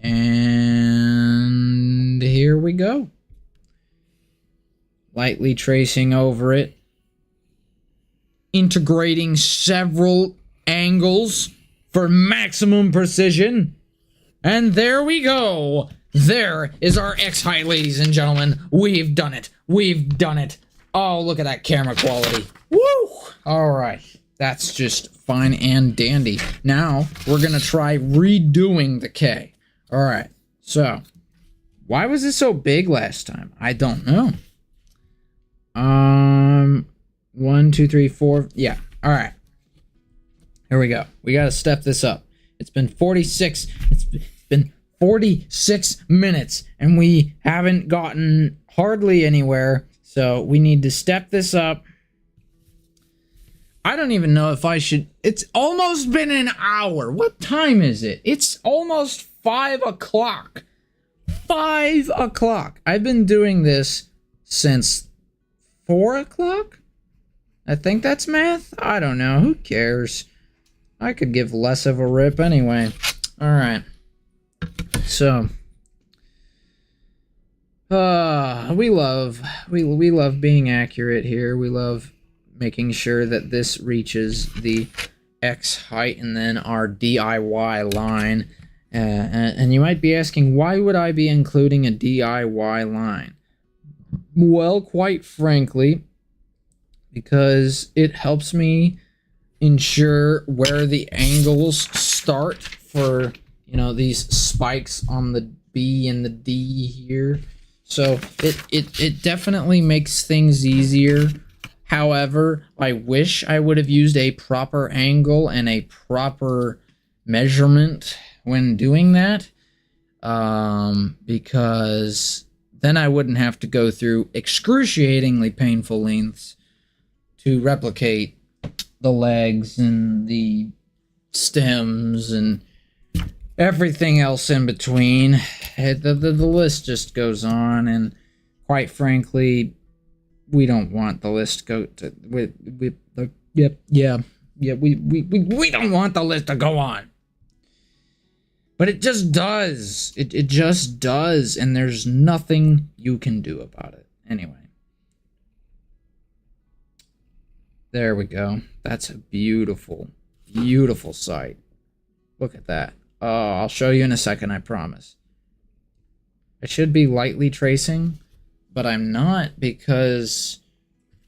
And here we go. Lightly tracing over it. Integrating several angles for maximum precision. And there we go. There is our X height, ladies and gentlemen. We've done it. We've done it. Oh, look at that camera quality. Woo! All right. That's just fine and dandy. Now, we're going to try redoing the K. All right. So, why was it so big last time? I don't know. 1, 2, 3, 4. Yeah. All right. Here we go. We got to step this up. It's been 46. It's been 46 minutes, and we haven't gotten hardly anywhere. So we need to step this up. I don't even know if I should. It's almost been an hour. What time is it? It's almost 5 o'clock. 5 o'clock. I've been doing this since 4 o'clock? I think that's math. I don't know. Who cares? I could give less of a rip anyway. All right. So, we love being accurate here. We love making sure that this reaches the X height and then our DIY line. And you might be asking, why would I be including a DIY line? Well, quite frankly, because it helps me ensure where the angles start for, you know, these spikes on the B and the D here. So it definitely makes things easier. However, I wish I would have used a proper angle and a proper measurement when doing that, because then I wouldn't have to go through excruciatingly painful lengths to replicate the legs and the stems and everything else in between. The list just goes on, and quite frankly, we don't want the list to go to we don't want the list to go on. But it just does. It just does, and there's nothing you can do about it. Anyway. There we go. That's a beautiful, beautiful sight. Look at that. Oh, I'll show you in a second, I promise. I should be lightly tracing, but I'm not, because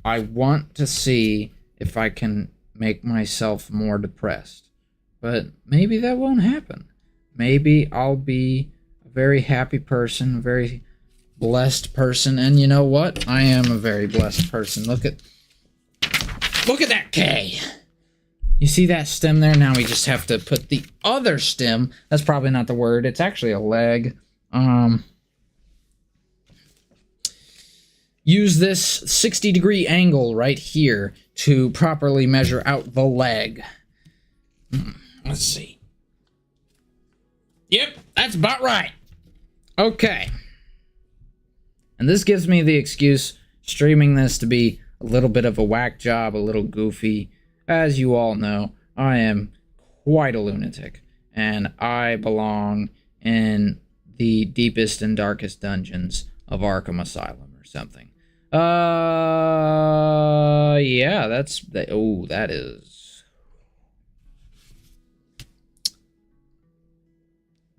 I want to see if I can make myself more depressed. But maybe that won't happen. Maybe I'll be a very happy person, a very blessed person, and you know what? I am a very blessed person. Look at that K. You see that stem there? Now we just have to put the other stem. That's probably not the word. It's actually a leg. Use this 60-degree angle right here to properly measure out the leg. Let's see. Yep, that's about right. Okay. And this gives me the excuse, streaming this, to be a little bit of a whack job, a little goofy. As you all know, I am quite a lunatic, and I belong in the deepest and darkest dungeons of Arkham Asylum or something. Yeah, that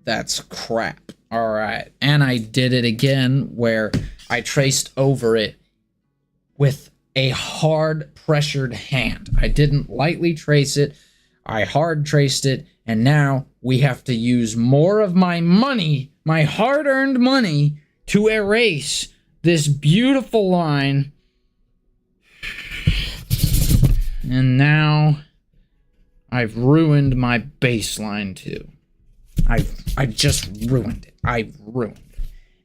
that's crap. All right, and I did it again where I traced over it with a hard pressured hand. I didn't lightly trace it. I hard traced it, and now we have to use more of my money, my hard-earned money, to erase this beautiful line. And now I've ruined my baseline too. I just ruined it. I've ruined it.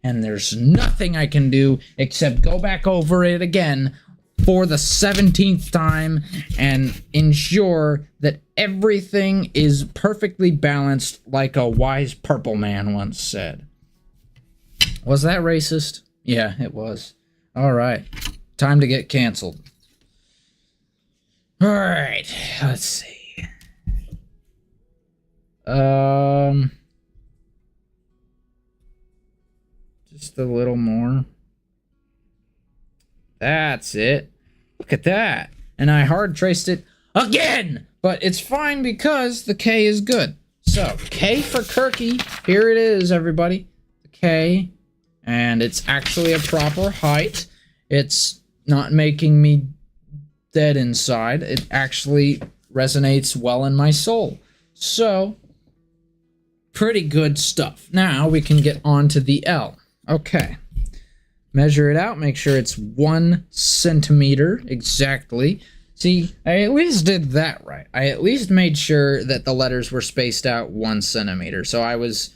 And there's nothing I can do except go back over it again for the 17th time and ensure that everything is perfectly balanced, like a wise purple man once said. Was that racist? Yeah, it was. All right. Time to get canceled. All right. Let's see. Just a little more. That's it. Look at that. And I hard traced it again, but it's fine because the K is good. So K for Kirky. Here it is, everybody. The K, and it's actually a proper height. It's not making me dead inside. It actually resonates well in my soul. So pretty good stuff. Now we can get on to the L. Okay. Measure it out. Make sure it's 1 centimeter exactly. See, I at least did that right. I at least made sure that the letters were spaced out 1 centimeter. So I was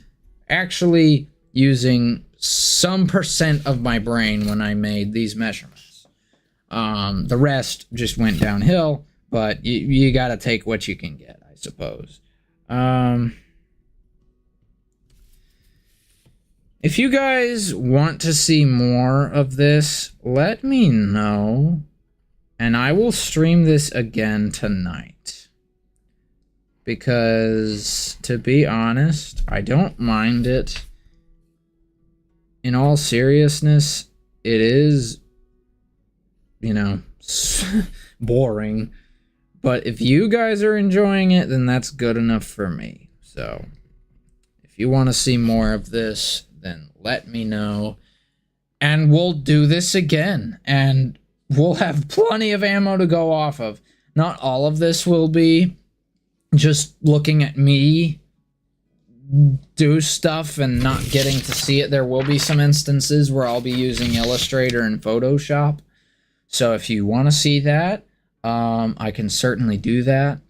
actually using some percent of my brain when I made these measurements. The rest just went downhill, but you got to take what you can get, I suppose. If you guys want to see more of this, let me know, and I will stream this again tonight. Because, to be honest, I don't mind it. In all seriousness, it is, you know, boring. But if you guys are enjoying it, then that's good enough for me. So, if you want to see more of this, then let me know. And we'll do this again. And we'll have plenty of ammo to go off of. Not all of this will be just looking at me do stuff and not getting to see it. There will be some instances where I'll be using Illustrator and Photoshop. So if you want to see that, I can certainly do that.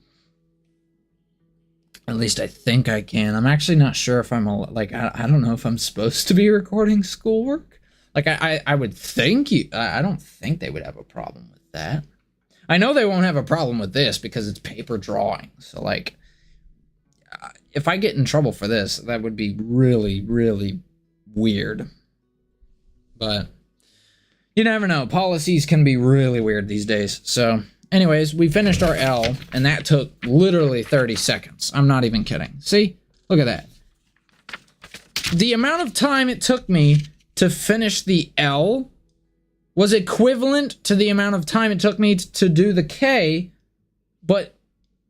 At least I think I can. I'm actually not sure if I'm, like, I don't know if I'm supposed to be recording schoolwork. Like, I would think I don't think they would have a problem with that. I know they won't have a problem with this because it's paper drawing. So, like, if I get in trouble for this, that would be really, really weird. But you never know. Policies can be really weird these days. So, anyways, we finished our L, and that took literally 30 seconds. I'm not even kidding. See? Look at that. The amount of time it took me to finish the L was equivalent to the amount of time it took me to do the K, but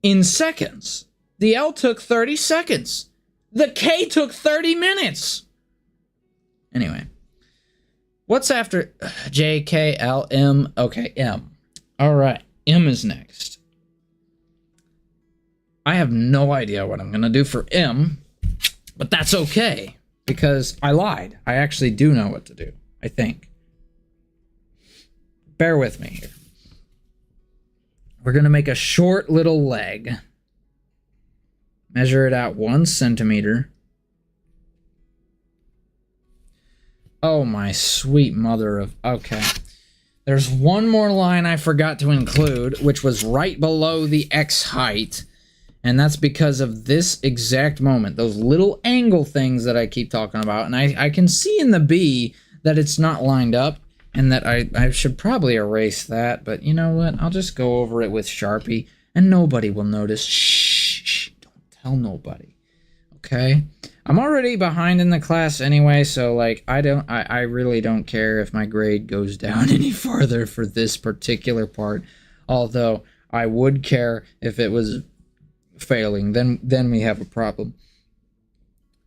in seconds. The L took 30 seconds. The K took 30 minutes. Anyway. What's after J, K, L, M? Okay, M. All right, M is next. I have no idea what I'm going to do for M, but that's okay, because I lied. I actually do know what to do, I think. Bear with me here. We're going to make a short little leg. Measure it out 1 centimeter. Oh, my sweet mother of... Okay. There's one more line I forgot to include, which was right below the X height. And that's because of this exact moment. Those little angle things that I keep talking about. And I can see in the B that it's not lined up. And that I should probably erase that. But you know what? I'll just go over it with Sharpie. And nobody will notice. Shh. Don't tell nobody. Okay? I'm already behind in the class anyway, so like I really don't care if my grade goes down any farther for this particular part. Although I would care if it was failing. Then we have a problem.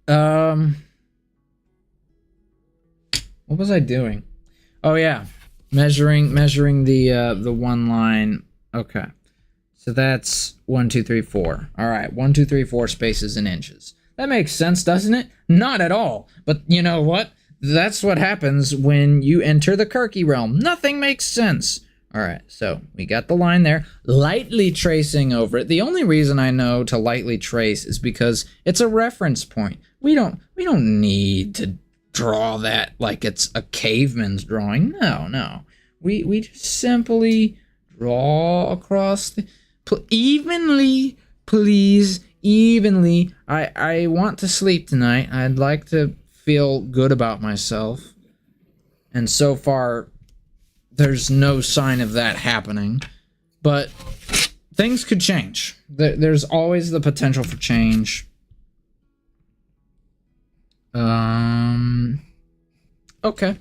What was I doing? Oh yeah, measuring the one line. Okay, so that's 1, 2, 3, 4. All right, 1, 2, 3, 4 spaces in inches. That makes sense, doesn't it? Not at all. But you know what? That's what happens when you enter the Kirky realm. Nothing makes sense. All right, so we got the line there, lightly tracing over it. The only reason I know to lightly trace is because it's a reference point. We don't need to draw that like it's a caveman's drawing. No. We just simply draw across the evenly, please. Evenly. I want to sleep tonight. I'd like to feel good about myself. And so far, there's no sign of that happening. But things could change. There's always the potential for change. Okay.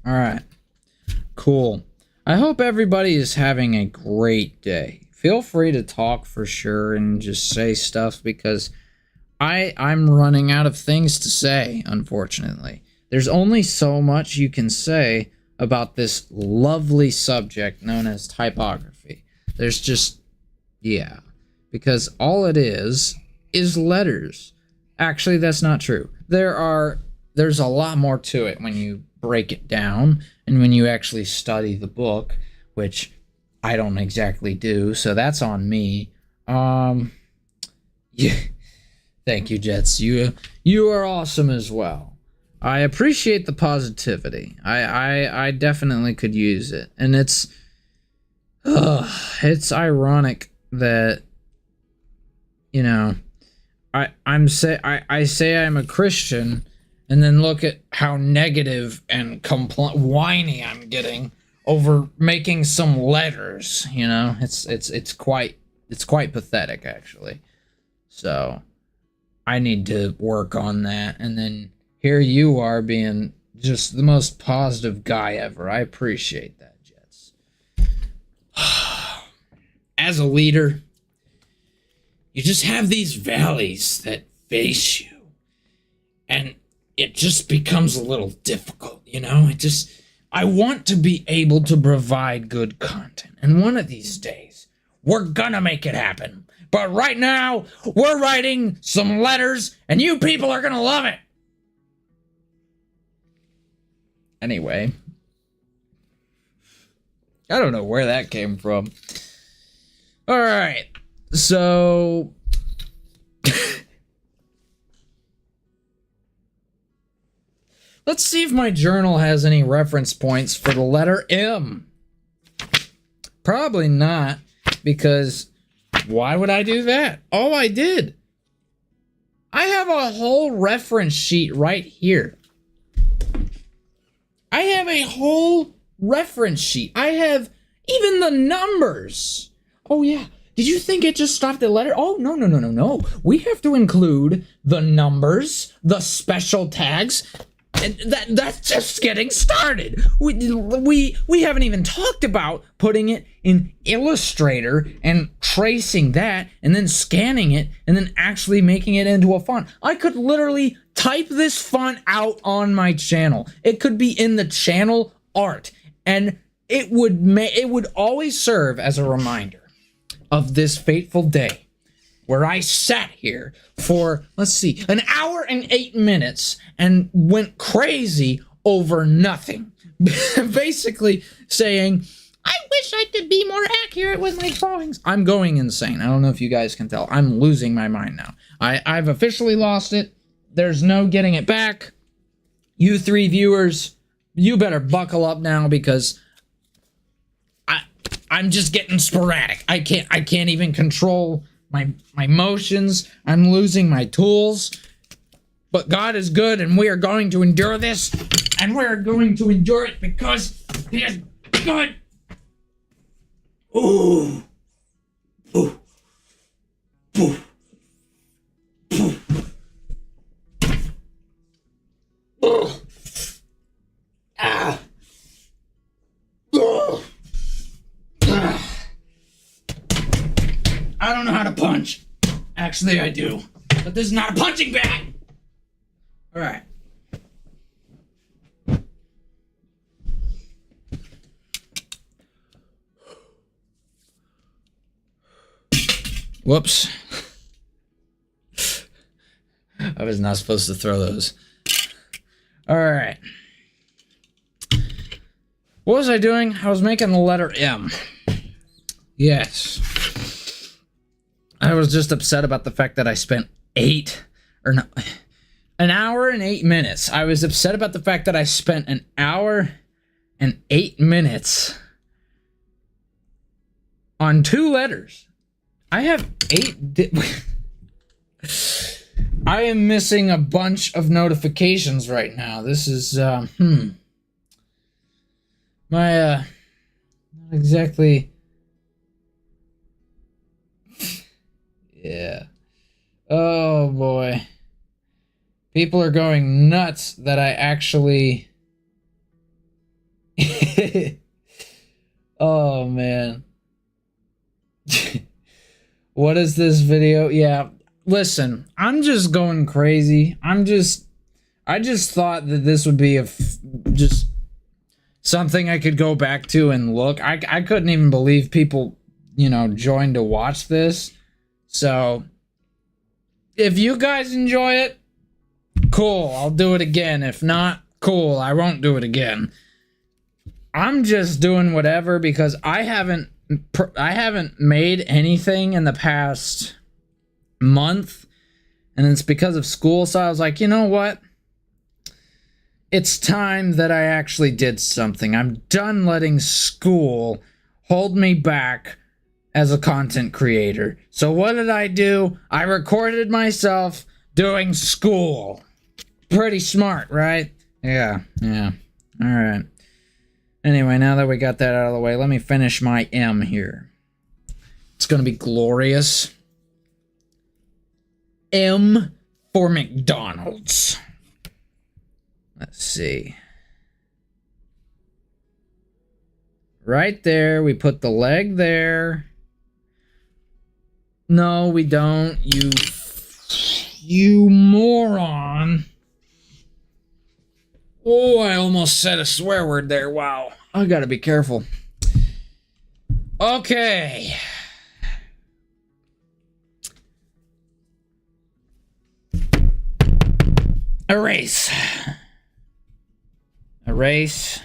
Alright. Cool. I hope everybody is having a great day. Feel free to talk for sure and just say stuff because I'm running out of things to say, unfortunately. There's only so much you can say about this lovely subject known as typography. There's just, yeah. Because all it is letters. Actually, that's not true. There's a lot more to it when you break it down. and when you actually study the book, which I don't exactly do, so that's on me. Yeah, thank you, Jets. You are awesome as well. I appreciate the positivity. I definitely could use it, and it's ironic that, you know, I say I'm a Christian, and then look at how negative and whiny I'm getting over making some letters. You know, it's quite pathetic, actually. So I need to work on that. And then here you are being just the most positive guy ever. I appreciate that, Jets. As a leader, you just have these valleys that face you, and it just becomes a little difficult, you know? I want to be able to provide good content, and one of these days, we're gonna make it happen. But right now, we're writing some letters, and you people are gonna love it. Anyway, I don't know where that came from. All right, so let's see if my journal has any reference points for the letter M. Probably not, because why would I do that? Oh, I did. I have a whole reference sheet right here. I have a whole reference sheet. I have even the numbers. Oh, yeah. Did you think it just stopped at letter? Oh, no. We have to include the numbers, the special tags, and that's just getting started. We haven't even talked about putting it in Illustrator and tracing that and then scanning it and then actually making it into a font. I could literally type this font out on my channel. It could be in the channel art, and it would always serve as a reminder of this fateful day where I sat here for, let's see, an hour and 8 minutes and went crazy over nothing. Basically saying, I wish I could be more accurate with my drawings. I'm going insane. I don't know if you guys can tell. I'm losing my mind now. I've officially lost it. There's no getting it back. You 3 viewers, you better buckle up now, because I'm just getting sporadic. I can't even control my motions. I'm losing my tools. But God is good, and we are going to endure this, and we're going to endure it because He is good. Ooh. Ooh. Ooh. Ooh. Ooh. Ah. Ooh. I don't know how to punch. Actually, I do. But this is not a punching bag. All right. Whoops. I was not supposed to throw those. All right. What was I doing? I was making the letter M. Yes. I was just upset about the fact that I spent an hour and 8 minutes. I was upset about the fact that I spent an hour and 8 minutes on 2 letters. I have 8. I am missing a bunch of notifications right now. This is, not exactly. Yeah. Oh boy. People are going nuts that I actually. Oh man. What is this video? Yeah. Listen, I'm just going crazy. I just thought that this would be just something I could go back to and look. I couldn't even believe people, joined to watch this. So, if you guys enjoy it, cool, I'll do it again. If not, cool, I won't do it again. I'm just doing whatever because I haven't made anything in the past month, and it's because of school. So I was like, you know what? It's time that I actually did something. I'm done letting school hold me back as a content creator. So what did I do? I recorded myself doing school. Pretty smart, right? Yeah. All right. Anyway, now that we got that out of the way, let me finish my M here. It's going to be glorious. M for McDonald's. Let's see. Right there, we put the leg there. No, we don't. You moron. Oh, I almost said a swear word there. Wow. I gotta be careful. Okay. Erase. Erase.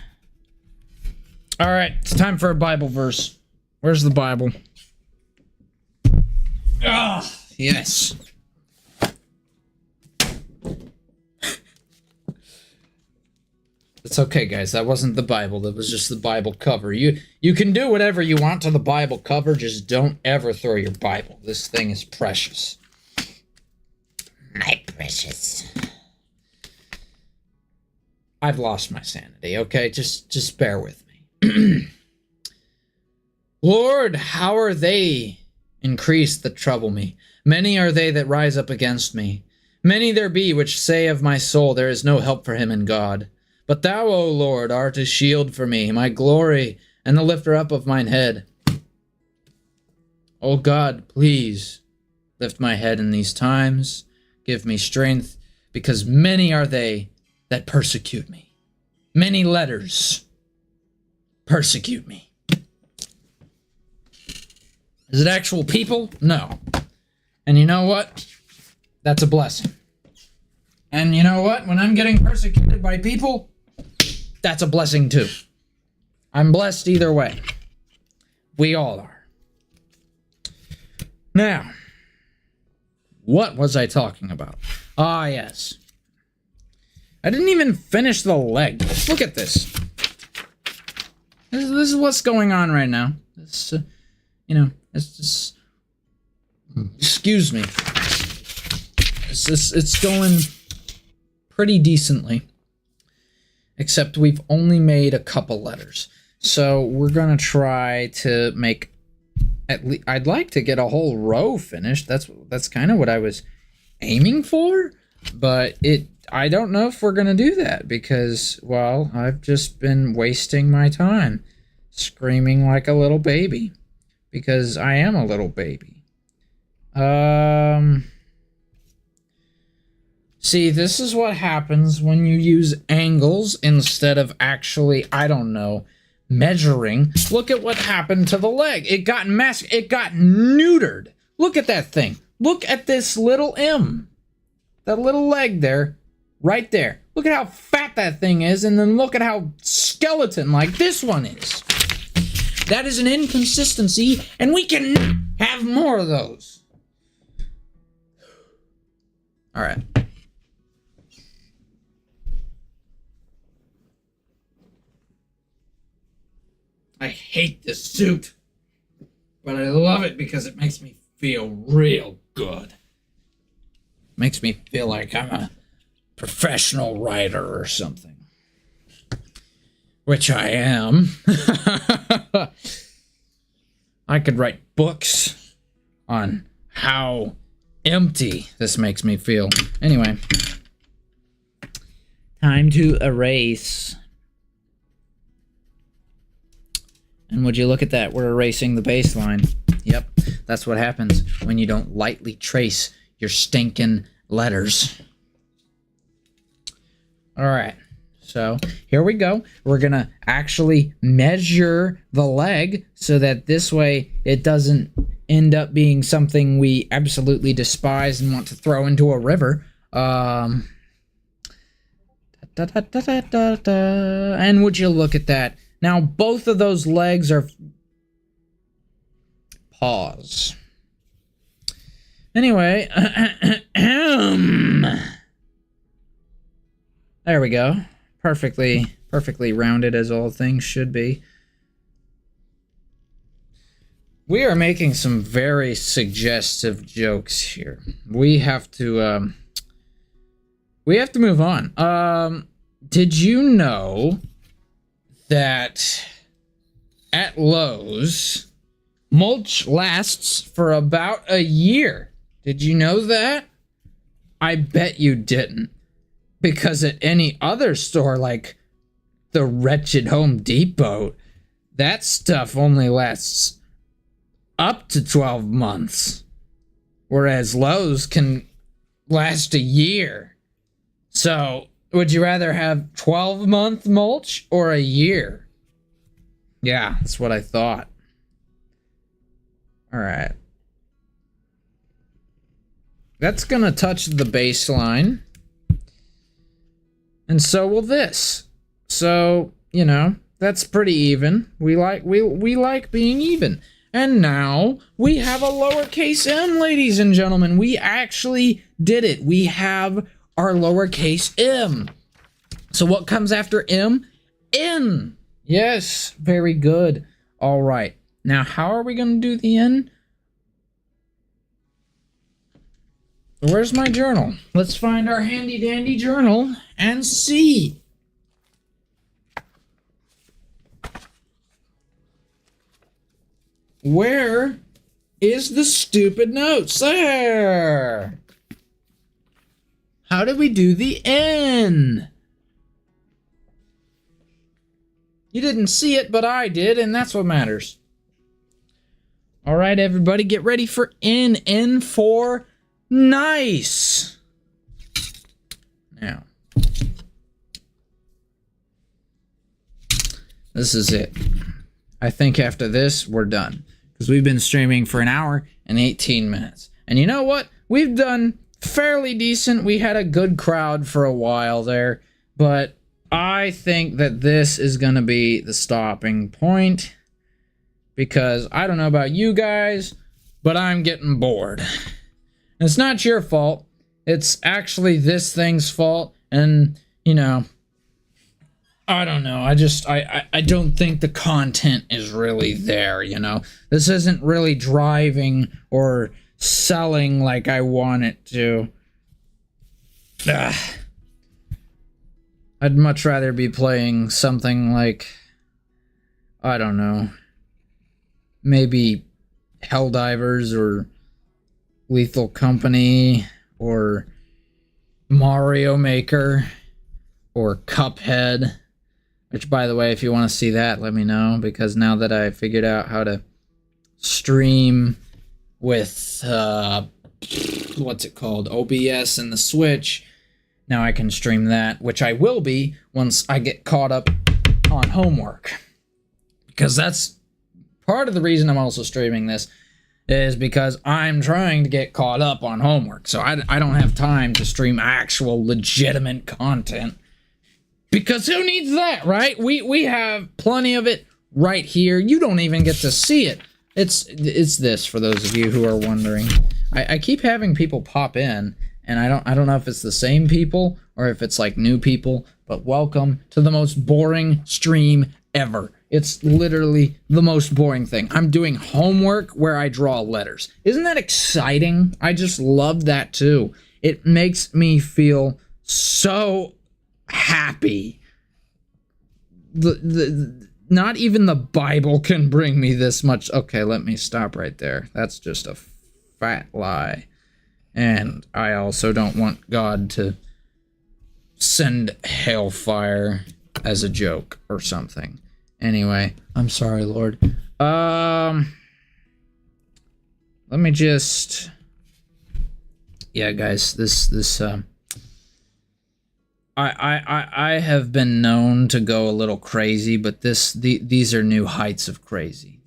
All right, it's time for a Bible verse. Where's the Bible? Ah, yes. It's okay, guys. That wasn't the Bible. That was just the Bible cover. You can do whatever you want to the Bible cover. Just don't ever throw your Bible. This thing is precious. My precious. I've lost my sanity, okay? Just bear with me. Lord, how are they increased that trouble me? Many are they that rise up against me. Many there be which say of my soul, there is no help for him in God. But thou, O Lord, art a shield for me, my glory, and the lifter up of mine head. O God, please lift my head in these times. Give me strength, because many are they that persecute me. Many letters persecute me. Is it actual people? No. And you know what? That's a blessing. And you know what? When I'm getting persecuted by people, that's a blessing too. I'm blessed either way. We all are. Now, what was I talking about? Ah, yes. I didn't even finish the leg. Look at this. This is what's going on right now. It's, it's just... Excuse me. It's going pretty decently. Except we've only made a couple letters. So we're going to try to make... I'd like to get a whole row finished. That's kind of what I was aiming for. But I don't know if we're going to do that. Because, well, I've just been wasting my time. Screaming like a little baby. Because I am a little baby. See, this is what happens when you use angles instead of actually, I don't know, measuring. Look at what happened to the leg. It got it got neutered. Look at that thing. Look at this little M. That little leg there, right there. Look at how fat that thing is, and then look at how skeleton-like this one is. That is an inconsistency, and we can have more of those. All right. I hate this suit, but I love it because it makes me feel real good. Makes me feel like I'm a professional writer or something. Which I am. I could write books on how empty this makes me feel. Anyway. Time to erase. And would you look at that? We're erasing the baseline. Yep, that's what happens when you don't lightly trace your stinking letters. All right, so here we go. We're going to actually measure the leg so that this way it doesn't end up being something we absolutely despise and want to throw into a river. And would you look at that? Now, both of those legs are... Pause. Anyway, there we go. Perfectly rounded as all things should be. We are making some very suggestive jokes here. We have to move on. Did you know that at Lowe's, mulch lasts for about a year? Did you know that? I bet you didn't. Because at any other store like the wretched Home Depot, that stuff only lasts up to 12 months. Whereas Lowe's can last a year. So, would you rather have 12-month mulch or a year? Yeah, that's what I thought. Alright. That's gonna touch the baseline. And so will this. So, you know, that's pretty even. We like being even. And now we have a lowercase m, ladies and gentlemen. We actually did it. We have our lowercase m. So what comes after m? N. Yes, very good. All right. Now, how are we going to do the N? Where's my journal? Let's find our handy dandy journal and see. Where is the stupid notes? There. How did we do the N? You didn't see it, but I did, and that's what matters. All right, everybody, get ready for N. N for nice. Now, this is it. I think after this, we're done. Because we've been streaming for an hour and 18 minutes. And you know what? We've done fairly decent. We had a good crowd for a while there. But I think that this is going to be the stopping point. Because I don't know about you guys, but I'm getting bored. And it's not your fault. It's actually this thing's fault. And, you know, I don't know. I don't think the content is really there, you know. This isn't really driving or selling like I want it to. I'd much rather be playing something like, I don't know, maybe Helldivers or Lethal Company or Mario Maker or Cuphead. Which, by the way, if you want to see that, let me know. Because now that I figured out how to stream with, what's it called? OBS and the Switch. Now I can stream that, which I will be once I get caught up on homework. Because that's part of the reason I'm also streaming this. Is because I'm trying to get caught up on homework. So I don't have time to stream actual legitimate content. Because who needs that, right? We have plenty of it right here. You don't even get to see it. It's this, for those of you who are wondering. I keep having people pop in, and I don't know if it's the same people or if it's like new people, but welcome to the most boring stream ever. It's literally the most boring thing. I'm doing homework where I draw letters. Isn't that exciting? I just love that too. It makes me feel so happy. Not even the Bible can bring me this much. Okay, let me stop right there. That's just a fat lie. And I also don't want God to send hellfire as a joke or something. Anyway, I'm sorry, Lord. Let me just... Yeah, guys, this I have been known to go a little crazy, but these are new heights of crazy.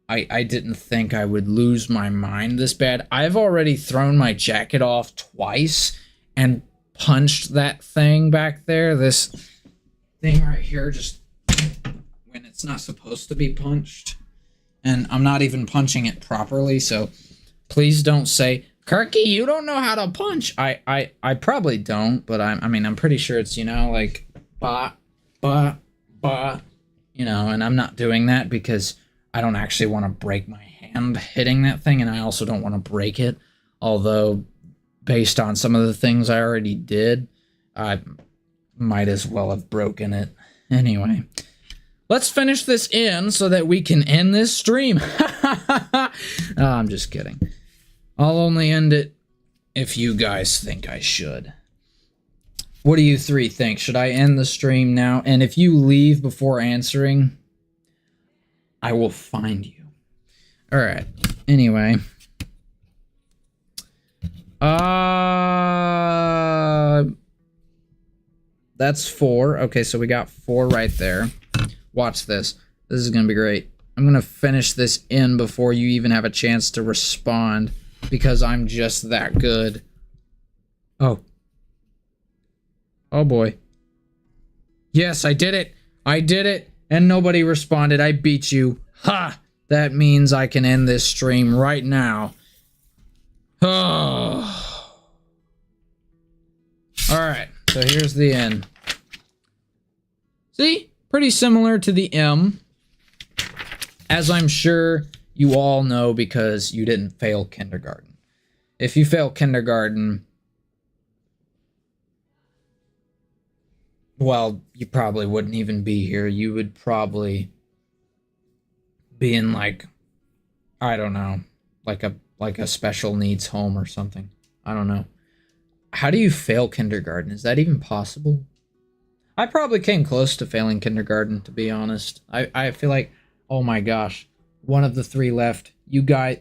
I didn't think I would lose my mind this bad. I've already thrown my jacket off twice and punched that thing back there. This thing right here just and it's not supposed to be punched. And I'm not even punching it properly, so please don't say, Kirky, you don't know how to punch. I probably don't, but I'm pretty sure it's, you know, like, ba, ba, ba, you know, and I'm not doing that because I don't actually want to break my hand hitting that thing, and I also don't want to break it. Although, based on some of the things I already did, I might as well have broken it. Anyway, let's finish this so that we can end this stream. Oh, I'm just kidding. I'll only end it if you guys think I should. What do you three think? Should I end the stream now? And if you leave before answering, I will find you. Alright. Anyway. That's 4. Okay, so we got 4 right there. Watch this. This is gonna be great. I'm gonna finish this before you even have a chance to respond, because I'm just that good. Oh. Oh boy. Yes, I did it! I did it! And nobody responded. I beat you. Ha! That means I can end this stream right now. Oh. Alright, so here's the end. See? Pretty similar to the M. As I'm sure you all know because you didn't fail kindergarten. If you fail kindergarten, well, you probably wouldn't even be here. You would probably be in, like, I don't know, like a special needs home or something. I don't know. How do you fail kindergarten? Is that even possible? I probably came close to failing kindergarten, to be honest. I feel like, oh my gosh, one of the 3 left. You guys.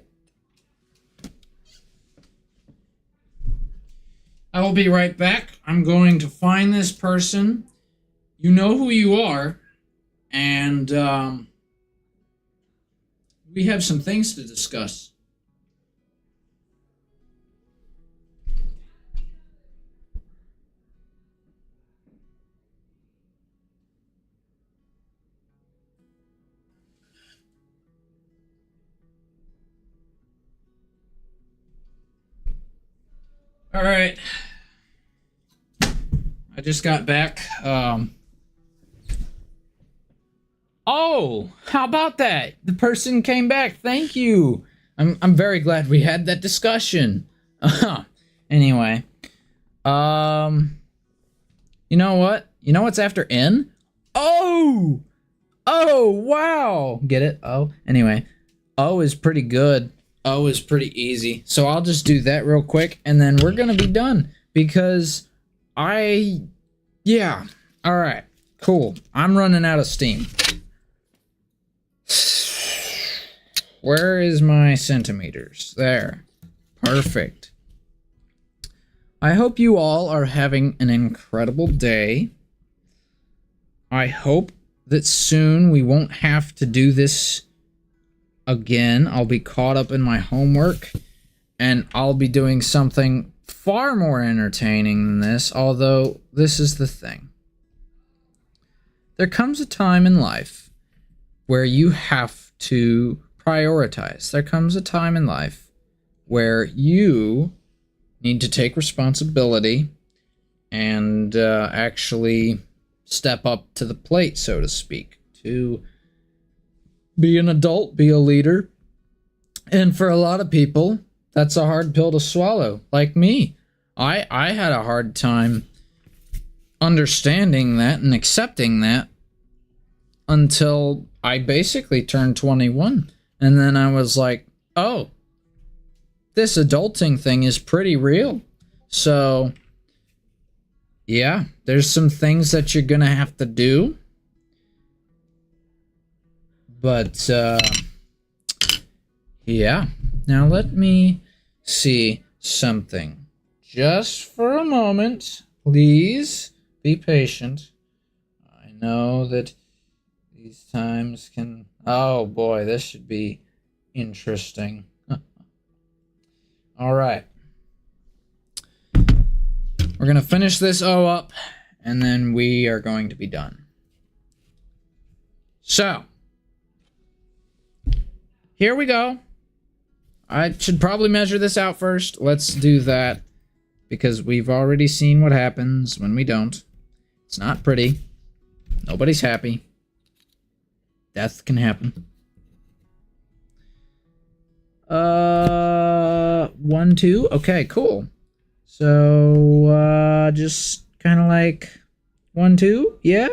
I will be right back. I'm going to find this person. You know who you are. And we have some things to discuss. All right. I just got back. Oh, how about that? The person came back. Thank you. I'm very glad we had that discussion. Anyway, you know what? You know what's after N? Oh! Oh, wow! Get it? Oh. Anyway, O is pretty good. O is pretty easy. So I'll just do that real quick, and then we're gonna be done. Because yeah. Alright, cool. I'm running out of steam. Where is my centimeters? There. Perfect. I hope you all are having an incredible day. I hope that soon we won't have to do this again. I'll be caught up in my homework, and I'll be doing something far more entertaining than this, although this is the thing. There comes a time in life where you have to prioritize. There comes a time in life where you need to take responsibility and actually step up to the plate, so to speak, to be an adult, be a leader. And for a lot of people, that's a hard pill to swallow, like me. I had a hard time understanding that and accepting that until I basically turned 21. And then I was like, oh, this adulting thing is pretty real. So, yeah, there's some things that you're gonna have to do. But, yeah. Now let me see something. Just for a moment. Please be patient. I know that these times can... Oh boy, this should be interesting. Alright. We're going to finish this O up, and then we are going to be done. So, here we go. I should probably measure this out first. Let's do that, because we've already seen what happens when we don't. It's not pretty. Nobody's happy. Death can happen. 1, 2. Okay, cool. So, just kind of like 1, 2. Yeah?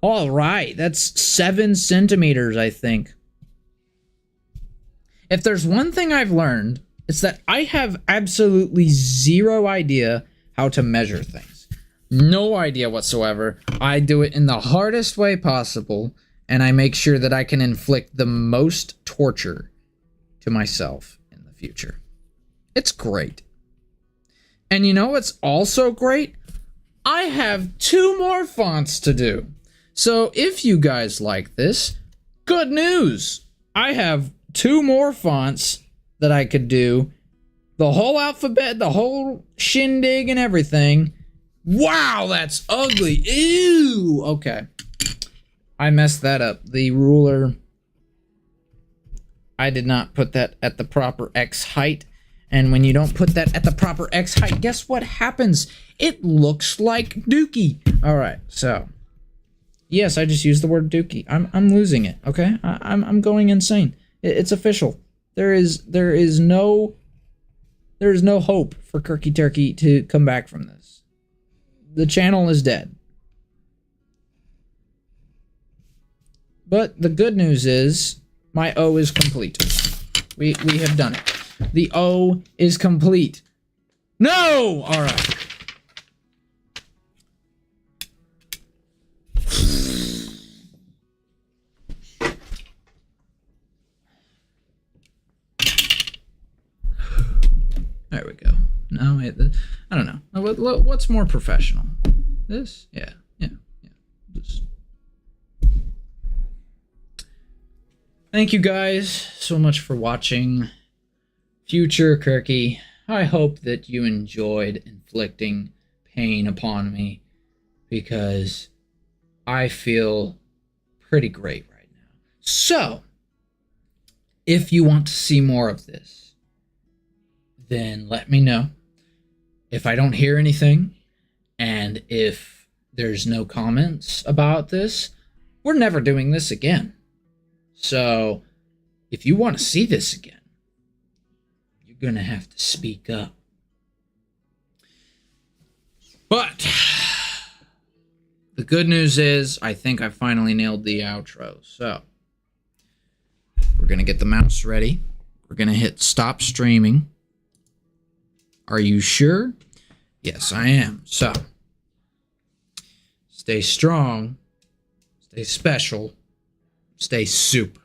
All right. That's 7 centimeters, I think. If there's one thing I've learned, it's that I have absolutely zero idea how to measure things. No idea whatsoever. I do it in the hardest way possible, and I make sure that I can inflict the most torture to myself in the future. It's great. And you know what's also great? I have 2 more fonts to do. So if you guys like this, good news! I have 2 more fonts that I could do. The whole alphabet, the whole shindig and everything. Wow, that's ugly. Ew! Okay. I messed that up. The ruler, I did not put that at the proper X height. And when you don't put that at the proper X height, guess what happens? It looks like Dookie. All right, so yes, I just used the word Dookie. I'm losing it. Okay, I'm going insane. It's official. There is no hope for Kirky Turkey to come back from this. The channel is dead. But the good news is my O is complete. We have done it. The O is complete. No! All right. There we go. No, I don't know. What's more professional? This? Yeah. This. Thank you guys so much for watching Future Kirky. I hope that you enjoyed inflicting pain upon me, because I feel pretty great right now. So, if you want to see more of this, then let me know. If I don't hear anything, and if there's no comments about this, we're never doing this again. So, if you want to see this again, you're going to have to speak up. But the good news is, I think I finally nailed the outro. So, we're going to get the mouse ready. We're going to hit stop streaming. Are you sure? Yes, I am. So, stay strong, stay special, stay super.